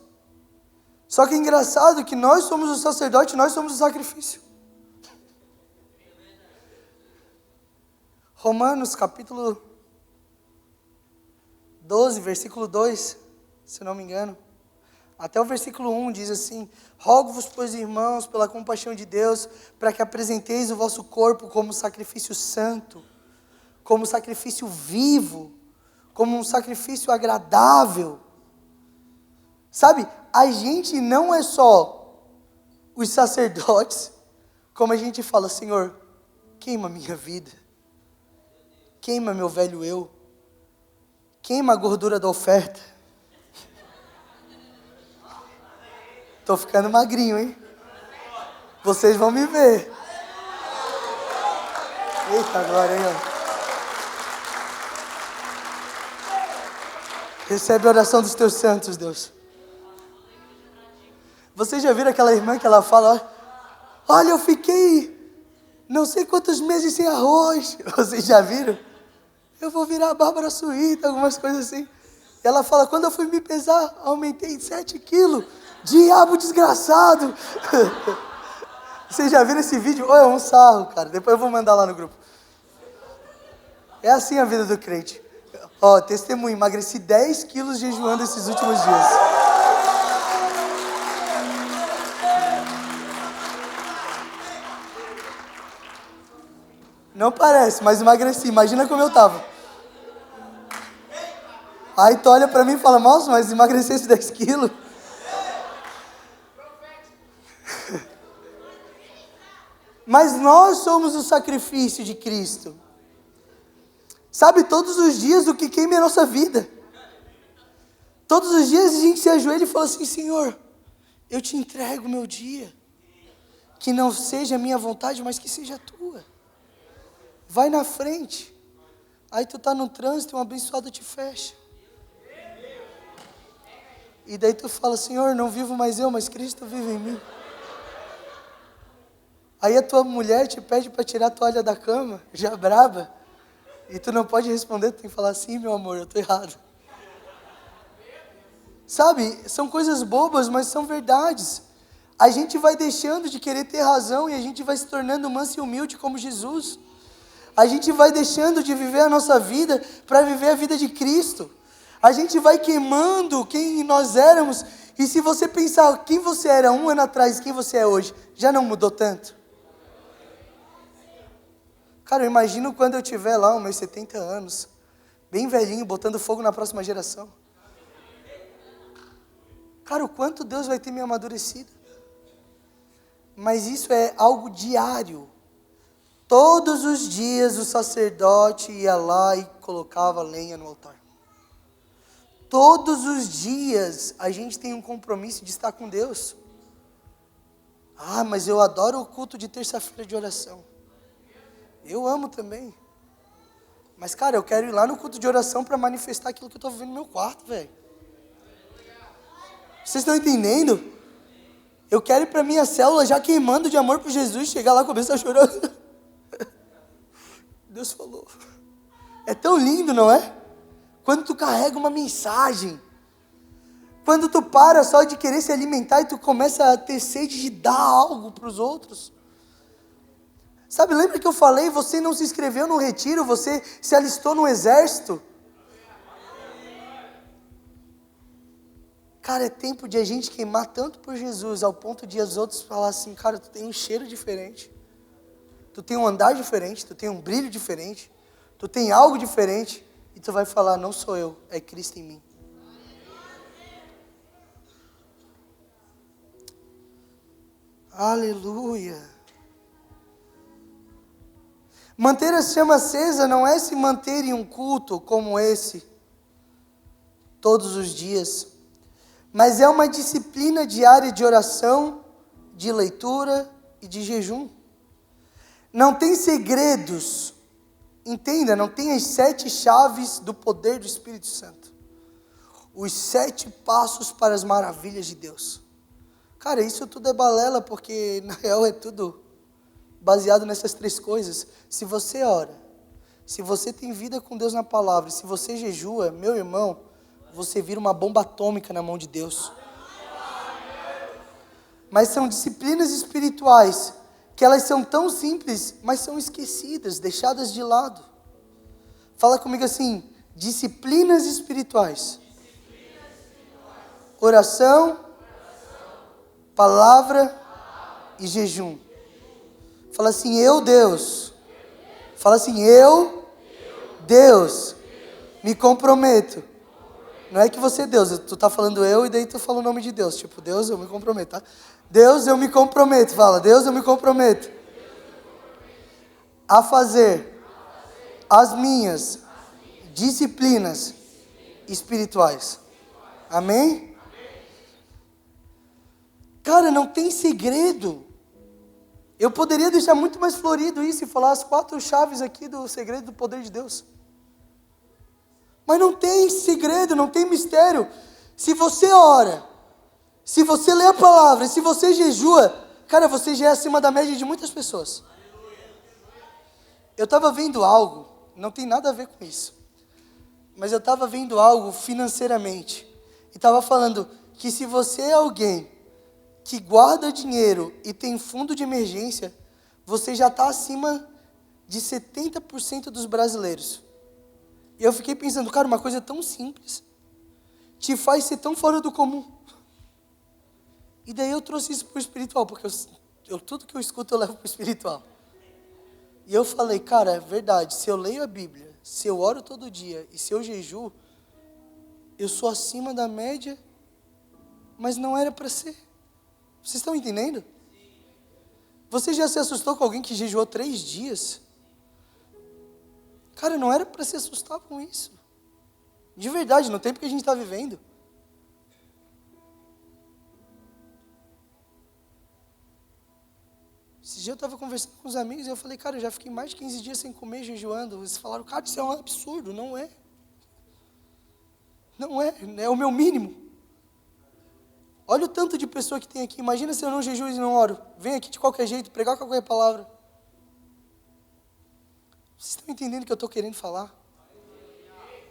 Só que é engraçado que nós somos os sacerdotes, nós somos o sacrifício. Romanos capítulo 12, versículo 2, se não me engano. Até o versículo 1 diz assim: rogo-vos, pois, irmãos, pela compaixão de Deus, para que apresenteis o vosso corpo como sacrifício santo, como sacrifício vivo, como um sacrifício agradável. Sabe, a gente não é só os sacerdotes, como a gente fala, Senhor, queima a minha vida, queima meu velho eu, queima a gordura da oferta. Tô ficando magrinho, hein? Vocês vão me ver. Eita, glória, hein? Recebe a oração dos teus santos, Deus. Vocês já viram aquela irmã que ela fala, olha, eu fiquei não sei quantos meses sem arroz. Vocês já viram? Eu vou virar a Bárbara Suíta, algumas coisas assim. E ela fala, quando eu fui me pesar, aumentei 7 quilos. Diabo desgraçado. Vocês já viram esse vídeo? É um sarro, cara. Depois eu vou mandar lá no grupo. É assim a vida do crente. Testemunho, emagreci 10 quilos jejuando esses últimos dias. Não parece, mas emagreci. Imagina como eu tava. Aí tu olha pra mim e fala, nossa, mas emagreci esses 10 quilos. Mas nós somos o sacrifício de Cristo. Sabe, todos os dias o que queima é a nossa vida. Todos os dias a gente se ajoelha e fala assim, Senhor, eu te entrego o meu dia. Que não seja a minha vontade, mas que seja a tua. Vai na frente. Aí tu está no trânsito e um abençoado te fecha. E daí tu fala, Senhor, não vivo mais eu, mas Cristo vive em mim. Aí a tua mulher te pede para tirar a toalha da cama, já braba, e tu não pode responder, tu tem que falar assim, meu amor, eu estou errado. Sabe, são coisas bobas, mas são verdades. A gente vai deixando de querer ter razão e a gente vai se tornando manso e humilde como Jesus. A gente vai deixando de viver a nossa vida para viver a vida de Cristo. A gente vai queimando quem nós éramos, e se você pensar quem você era 1 ano atrás e quem você é hoje, já não mudou tanto? Cara, eu imagino quando eu tiver lá, meus 70 anos, bem velhinho, botando fogo na próxima geração. Cara, o quanto Deus vai ter me amadurecido. mas isso é algo diário. Todos os dias o sacerdote ia lá e colocava lenha no altar. Todos os dias a gente tem um compromisso de estar com Deus. Ah, mas eu adoro o culto de terça-feira de oração. Eu amo também. Mas, cara, eu quero ir lá no culto de oração para manifestar aquilo que eu estou vivendo no meu quarto, velho. Vocês estão entendendo? Eu quero ir para minha célula já queimando de amor por Jesus, chegar lá e começar a chorar. Deus falou. É tão lindo, não é? Quando tu carrega uma mensagem, quando tu para só de querer se alimentar e tu começa a ter sede de dar algo para os outros. Sabe, lembra que eu falei, você não se inscreveu no retiro, você se alistou no exército? Cara, é tempo de a gente queimar tanto por Jesus, ao ponto de os outros falar assim, cara, tu tem um cheiro diferente, tu tem um andar diferente, tu tem um brilho diferente, tu tem algo diferente, e tu vai falar, não sou eu, é Cristo em mim. Aleluia. Manter a chama acesa não é se manter em um culto como esse, todos os dias, mas é uma disciplina diária de oração, de leitura e de jejum. Não tem segredos, entenda, não tem as 7 chaves do poder do Espírito Santo. Os 7 passos para as maravilhas de Deus. Cara, isso tudo é balela, porque na real é tudo baseado nessas 3 coisas. Se você ora, se você tem vida com Deus na palavra, se você jejua, meu irmão, você vira uma bomba atômica na mão de Deus. Mas são disciplinas espirituais, que elas são tão simples, mas são esquecidas, deixadas de lado. Fala comigo assim, disciplinas espirituais. Oração, palavra e jejum. Fala assim, eu, Deus. Fala assim, eu, Deus, me comprometo. Não é que você é Deus, tu tá falando eu e daí tu fala o nome de Deus. Tipo, Deus, eu me comprometo, tá? Deus, eu me comprometo. Fala, Deus, eu me comprometo a fazer as minhas disciplinas espirituais. Amém? Cara, não tem segredo. Eu poderia deixar muito mais florido isso e falar as 4 chaves aqui do segredo do poder de Deus. Mas não tem segredo, não tem mistério. Se você ora, se você lê a palavra, se você jejua, cara, você já é acima da média de muitas pessoas. Eu estava vendo algo, não tem nada a ver com isso, mas eu estava vendo algo financeiramente. E estava falando que se você é alguém que guarda dinheiro e tem fundo de emergência, você já está acima de 70% dos brasileiros. E eu fiquei pensando, cara, uma coisa tão simples te faz ser tão fora do comum. E daí eu trouxe isso para o espiritual, porque tudo que eu escuto eu levo para o espiritual. E eu falei, cara, é verdade, se eu leio a Bíblia, se eu oro todo dia e se eu jejuo, eu sou acima da média, mas não era para ser. Vocês estão entendendo? Você já se assustou com alguém que jejuou 3 dias? Cara, não era para se assustar com isso. De verdade, no tempo que a gente está vivendo. Esse dia eu estava conversando com os amigos e eu falei, cara, eu já fiquei mais de 15 dias sem comer, jejuando. Eles falaram, cara, isso é um absurdo. Não é. Não é, é o meu mínimo. Olha o tanto de pessoa que tem aqui. Imagina se eu não jejuo e não oro. Vem aqui de qualquer jeito, pregar qualquer palavra. Vocês estão entendendo o que eu estou querendo falar?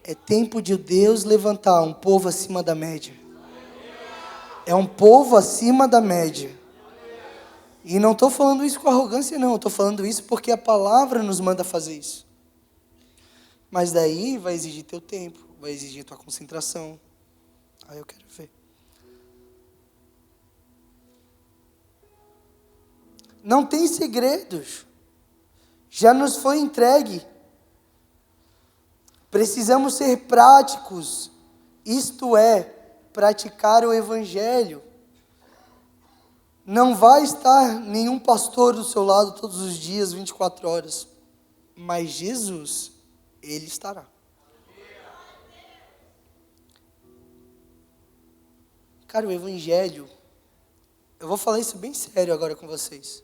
É tempo de Deus levantar um povo acima da média. É um povo acima da média. E não estou falando isso com arrogância, não. Estou falando isso porque a palavra nos manda fazer isso. Mas daí vai exigir teu tempo, vai exigir tua concentração. Aí eu quero ver. Não tem segredos. Já nos foi entregue. Precisamos ser práticos. Isto é, praticar o Evangelho. Não vai estar nenhum pastor do seu lado todos os dias, 24 horas. Mas Jesus, Ele estará. Cara, o Evangelho, eu vou falar isso bem sério agora com vocês.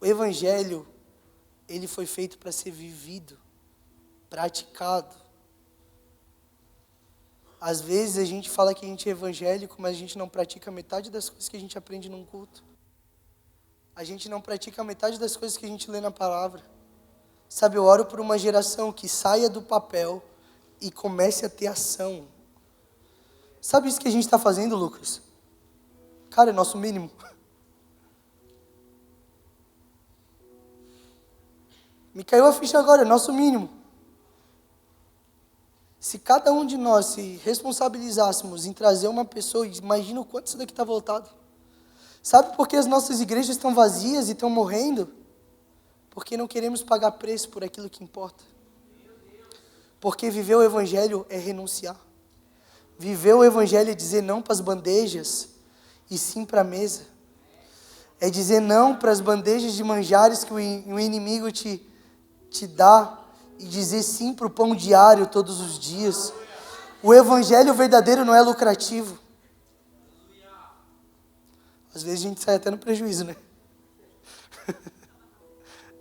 O Evangelho, ele foi feito para ser vivido, praticado. Às vezes a gente fala que a gente é evangélico, mas a gente não pratica metade das coisas que a gente aprende num culto. A gente não pratica metade das coisas que a gente lê na palavra. Sabe, eu oro por uma geração que saia do papel e comece a ter ação. Sabe isso que a gente está fazendo, Lucas? Cara, é nosso mínimo. Me caiu a ficha agora, é nosso mínimo. Se cada um de nós se responsabilizássemos em trazer uma pessoa, imagina o quanto isso daqui está voltado. Sabe por que as nossas igrejas estão vazias e estão morrendo? Porque não queremos pagar preço por aquilo que importa. Porque viver o Evangelho é renunciar. Viver o Evangelho é dizer não para as bandejas e sim para a mesa. É dizer não para as bandejas de manjares que o inimigo te dá e dizer sim para o pão diário todos os dias. O Evangelho verdadeiro não é lucrativo. Às vezes a gente sai até no prejuízo, né?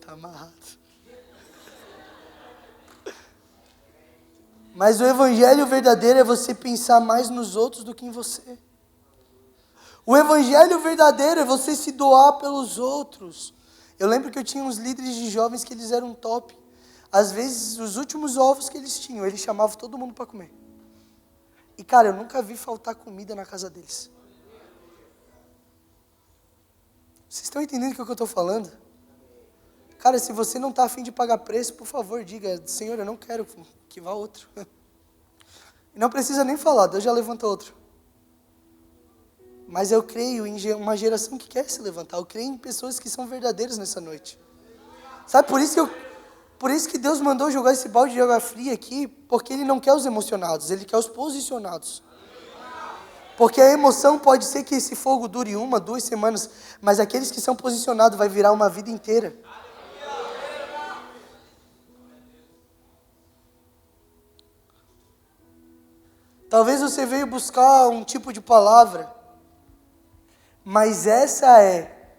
Tá amarrado. Mas o Evangelho verdadeiro é você pensar mais nos outros do que em você. O Evangelho verdadeiro é você se doar pelos outros. Eu lembro que eu tinha uns líderes de jovens que eles eram top. Às vezes, os últimos ovos que eles tinham, eles chamavam todo mundo para comer. E, cara, eu nunca vi faltar comida na casa deles. Vocês estão entendendo o que eu estou falando? Cara, se você não está a fim de pagar preço, por favor, diga, Senhor, eu não quero que vá outro. E não precisa nem falar, Deus já levanta outro. Mas eu creio em uma geração que quer se levantar. Eu creio em pessoas que são verdadeiras nessa noite. Sabe, por isso que Deus mandou jogar esse balde de água fria aqui, porque Ele não quer os emocionados, Ele quer os posicionados. Porque a emoção pode ser que esse fogo dure 1, 2 semanas, mas aqueles que são posicionados vai virar uma vida inteira. Talvez você veio buscar um tipo de palavra, mas essa é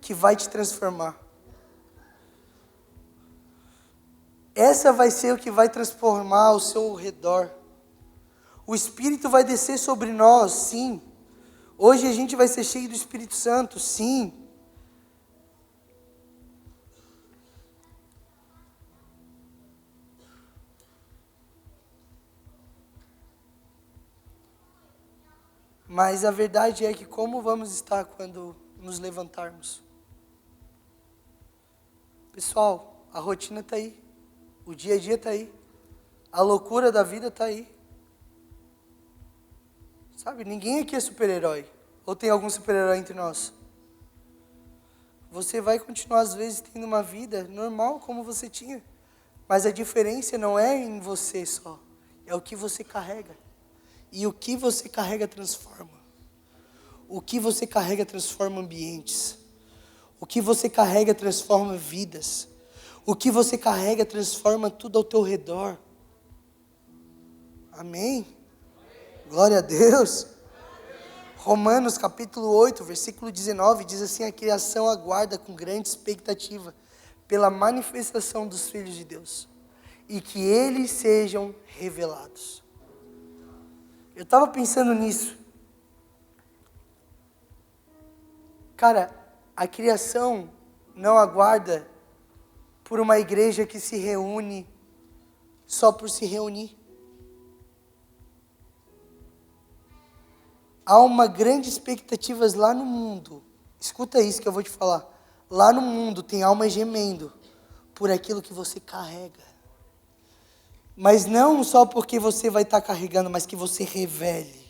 que vai te transformar. Essa vai ser o que vai transformar o seu redor. O Espírito vai descer sobre nós, sim. Hoje a gente vai ser cheio do Espírito Santo, sim. Mas a verdade é que como vamos estar quando nos levantarmos? Pessoal, a rotina está aí. O dia a dia está aí. A loucura da vida está aí. Sabe, ninguém aqui é super-herói. Ou tem algum super-herói entre nós? Você vai continuar, às vezes, tendo uma vida normal como você tinha. Mas a diferença não é em você só. É o que você carrega. E o que você carrega transforma. O que você carrega transforma ambientes. O que você carrega transforma vidas. O que você carrega transforma tudo ao teu redor. Amém? Glória a Deus. Romanos capítulo 8, versículo 19, diz assim: a criação aguarda com grande expectativa pela manifestação dos filhos de Deus, e que eles sejam revelados. Eu estava pensando nisso. Cara, a criação não aguarda por uma igreja que se reúne só por se reunir. Há uma grande expectativa lá no mundo. Escuta isso que eu vou te falar. Lá no mundo tem alma gemendo por aquilo que você carrega. Mas não só porque você vai estar carregando, mas que você revele.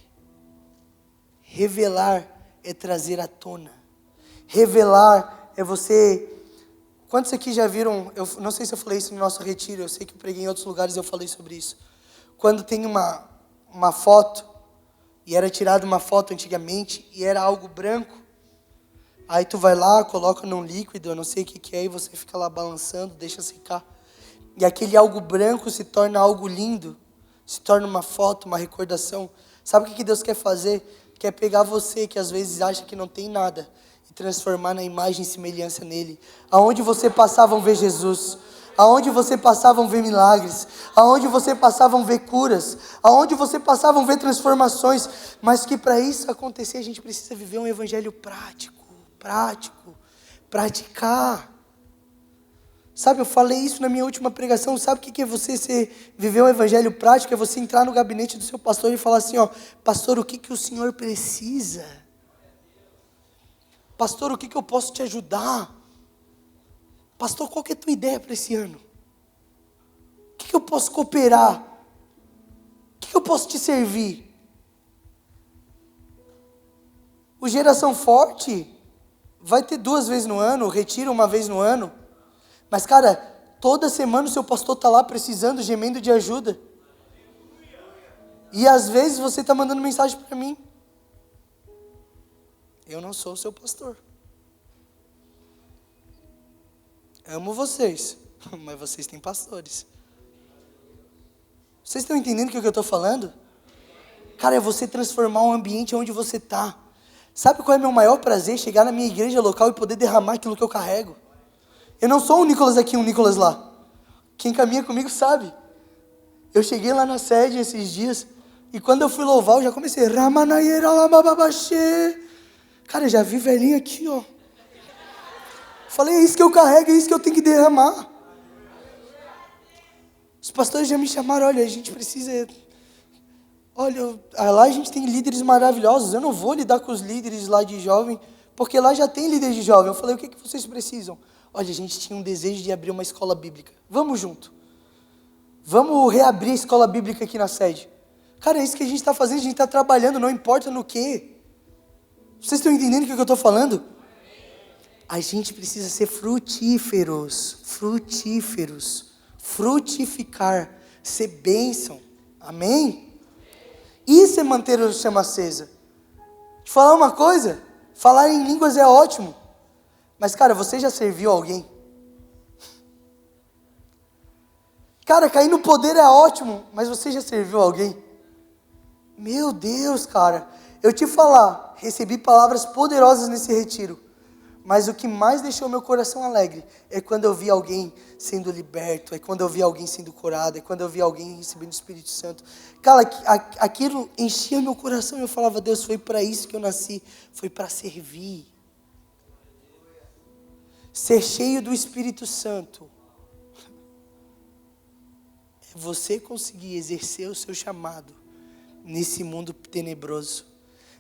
Revelar é trazer à tona. Revelar é você... Quantos aqui já viram... Eu não sei se eu falei isso no nosso retiro. Eu sei que eu preguei em outros lugares e eu falei sobre isso. Quando tem uma foto... E era tirada uma foto antigamente e era algo branco. Aí tu vai lá, coloca num líquido, eu não sei o que é, e você fica lá balançando, deixa secar. E aquele algo branco se torna algo lindo, se torna uma foto, uma recordação. Sabe o que Deus quer fazer? Quer pegar você, que às vezes acha que não tem nada, e transformar na imagem e semelhança nele. Aonde você passar, vão ver Jesus. Aonde você passar, vão ver milagres. Aonde você passar, vão ver curas. Aonde você passar, vão ver transformações. Mas que para isso acontecer, a gente precisa viver um evangelho prático, praticar. Sabe, eu falei isso na minha última pregação. Sabe o que é você viver um evangelho prático? É você entrar no gabinete do seu pastor e falar assim, ó, pastor, o que o senhor precisa? Pastor, o que eu posso te ajudar? Pastor, qual que é a tua ideia para esse ano? O que eu posso cooperar? O que eu posso te servir? O Geração Forte vai ter 2 vezes no ano, o Retiro 1 vez no ano. Mas, cara, toda semana o seu pastor está lá precisando, gemendo de ajuda. E às vezes você está mandando mensagem para mim. Eu não sou o seu pastor. Amo vocês, mas vocês têm pastores. Vocês estão entendendo o que eu estou falando? Cara, é você transformar o ambiente onde você está. Sabe qual é o meu maior prazer? Chegar na minha igreja local e poder derramar aquilo que eu carrego. Eu não sou um Nicolas aqui, um Nicolas lá. Quem caminha comigo sabe. Eu cheguei lá na sede esses dias, e quando eu fui louvar, eu já comecei. Cara, eu já vi velhinho aqui, ó. Falei, é isso que eu carrego, é isso que eu tenho que derramar. Os pastores já me chamaram, olha, a gente precisa... Olha, lá a gente tem líderes maravilhosos, eu não vou lidar com os líderes lá de jovem, porque lá já tem líderes de jovem. Eu falei, o que vocês precisam? Olha, a gente tinha um desejo de abrir uma escola bíblica. Vamos junto. Vamos reabrir a escola bíblica aqui na sede. Cara, é isso que a gente está fazendo, a gente está trabalhando, não importa no quê. Vocês estão entendendo o que eu estou falando? A gente precisa ser frutíferos, frutificar, ser bênção, amém? Isso é manter a chama acesa. Te falar uma coisa, falar em línguas é ótimo, mas cara, você já serviu alguém? Cara, cair no poder é ótimo, mas você já serviu alguém? Meu Deus, cara, eu te falar, recebi palavras poderosas nesse retiro. Mas o que mais deixou meu coração alegre é quando eu vi alguém sendo liberto, é quando eu vi alguém sendo curado, é quando eu vi alguém recebendo o Espírito Santo. Cara, aquilo enchia meu coração e eu falava, Deus, foi para isso que eu nasci, foi para servir. Ser cheio do Espírito Santo é você conseguir exercer o seu chamado nesse mundo tenebroso.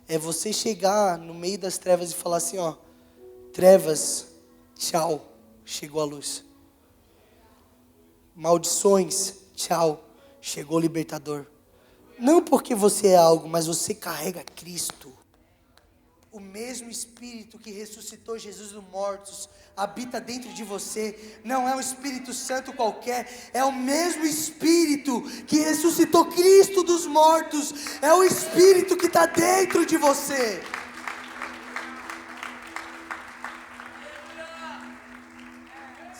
É você chegar no meio das trevas e falar assim, ó, trevas, tchau, chegou a luz. Maldições, tchau, chegou o libertador. Não porque você é algo, mas você carrega Cristo. O mesmo Espírito que ressuscitou Jesus dos mortos habita dentro de você. Não é um Espírito Santo qualquer, é o mesmo Espírito que ressuscitou Cristo dos mortos. É o Espírito que está dentro de você.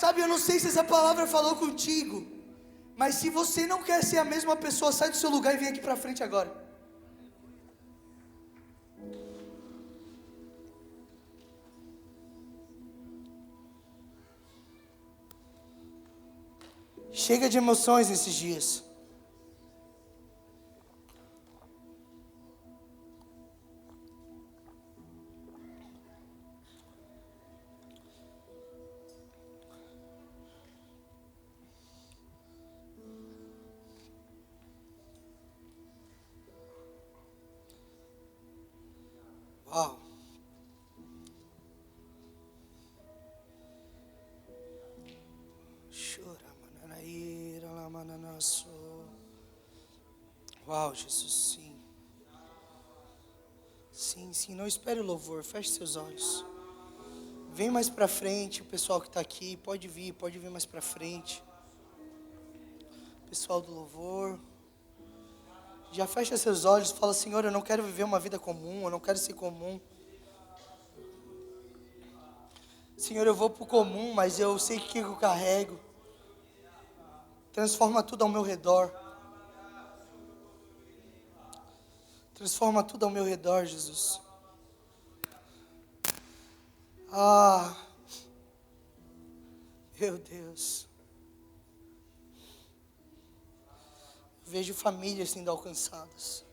Sabe, eu não sei se essa palavra falou contigo, mas se você não quer ser a mesma pessoa, sai do seu lugar e vem aqui para frente agora. Chega de emoções nesses dias. Uau. Uau, Jesus, sim. Sim, não espere o louvor, feche seus olhos. Vem mais para frente, o pessoal que está aqui, pode vir mais para frente. Pessoal do louvor. Já fecha seus olhos, fala: Senhor, eu não quero viver uma vida comum, eu não quero ser comum. Senhor, eu vou pro comum, mas eu sei o que eu carrego. Transforma tudo ao meu redor. Transforma tudo ao meu redor, Jesus. Ah, meu Deus. Vejo famílias sendo alcançadas.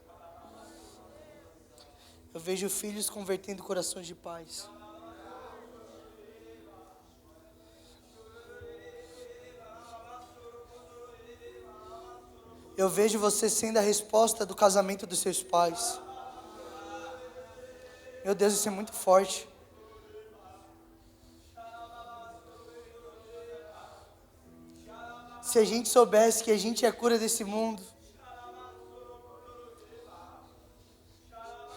Eu vejo filhos convertendo corações de pais. Eu vejo você sendo a resposta do casamento dos seus pais. Meu Deus, isso é muito forte. Se a gente soubesse que a gente é a cura desse mundo.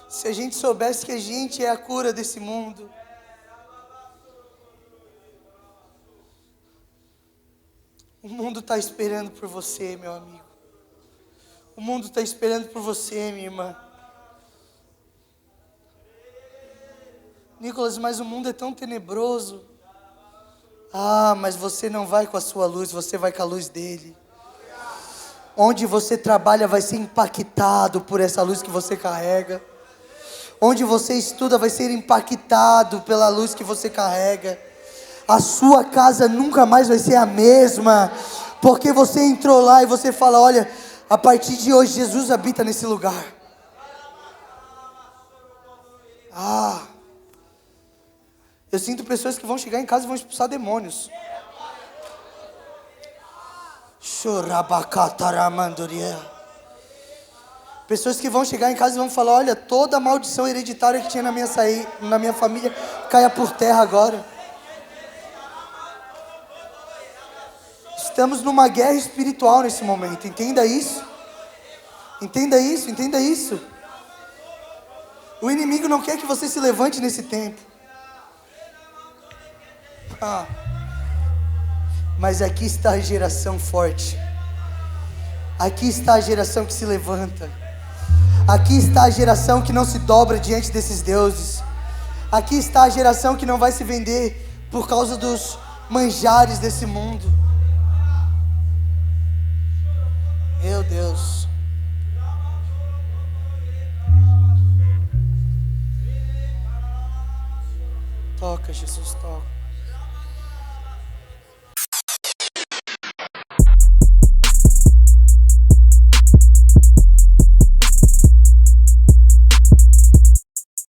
Se a gente soubesse que a gente é a cura desse mundo. O mundo está esperando por você, meu amigo. O mundo está esperando por você, minha irmã. Nicolas, mas o mundo é tão tenebroso. Ah, mas você não vai com a sua luz, você vai com a luz dele. Onde você trabalha vai ser impactado por essa luz que você carrega. Onde você estuda vai ser impactado pela luz que você carrega. A sua casa nunca mais vai ser a mesma, porque você entrou lá e você fala: olha, a partir de hoje Jesus habita nesse lugar. Ah, eu sinto pessoas que vão chegar em casa e vão expulsar demônios. Pessoas que vão chegar em casa e vão falar: olha, toda a maldição hereditária que tinha na minha família caia por terra agora. Estamos numa guerra espiritual nesse momento, entenda isso. Entenda isso, entenda isso. O inimigo não quer que você se levante nesse tempo. Mas aqui está a geração forte. Aqui está a geração que se levanta. Aqui está a geração que não se dobra diante desses deuses. Aqui está a geração que não vai se vender por causa dos manjares desse mundo. Meu Deus. Toca, Jesus, toca.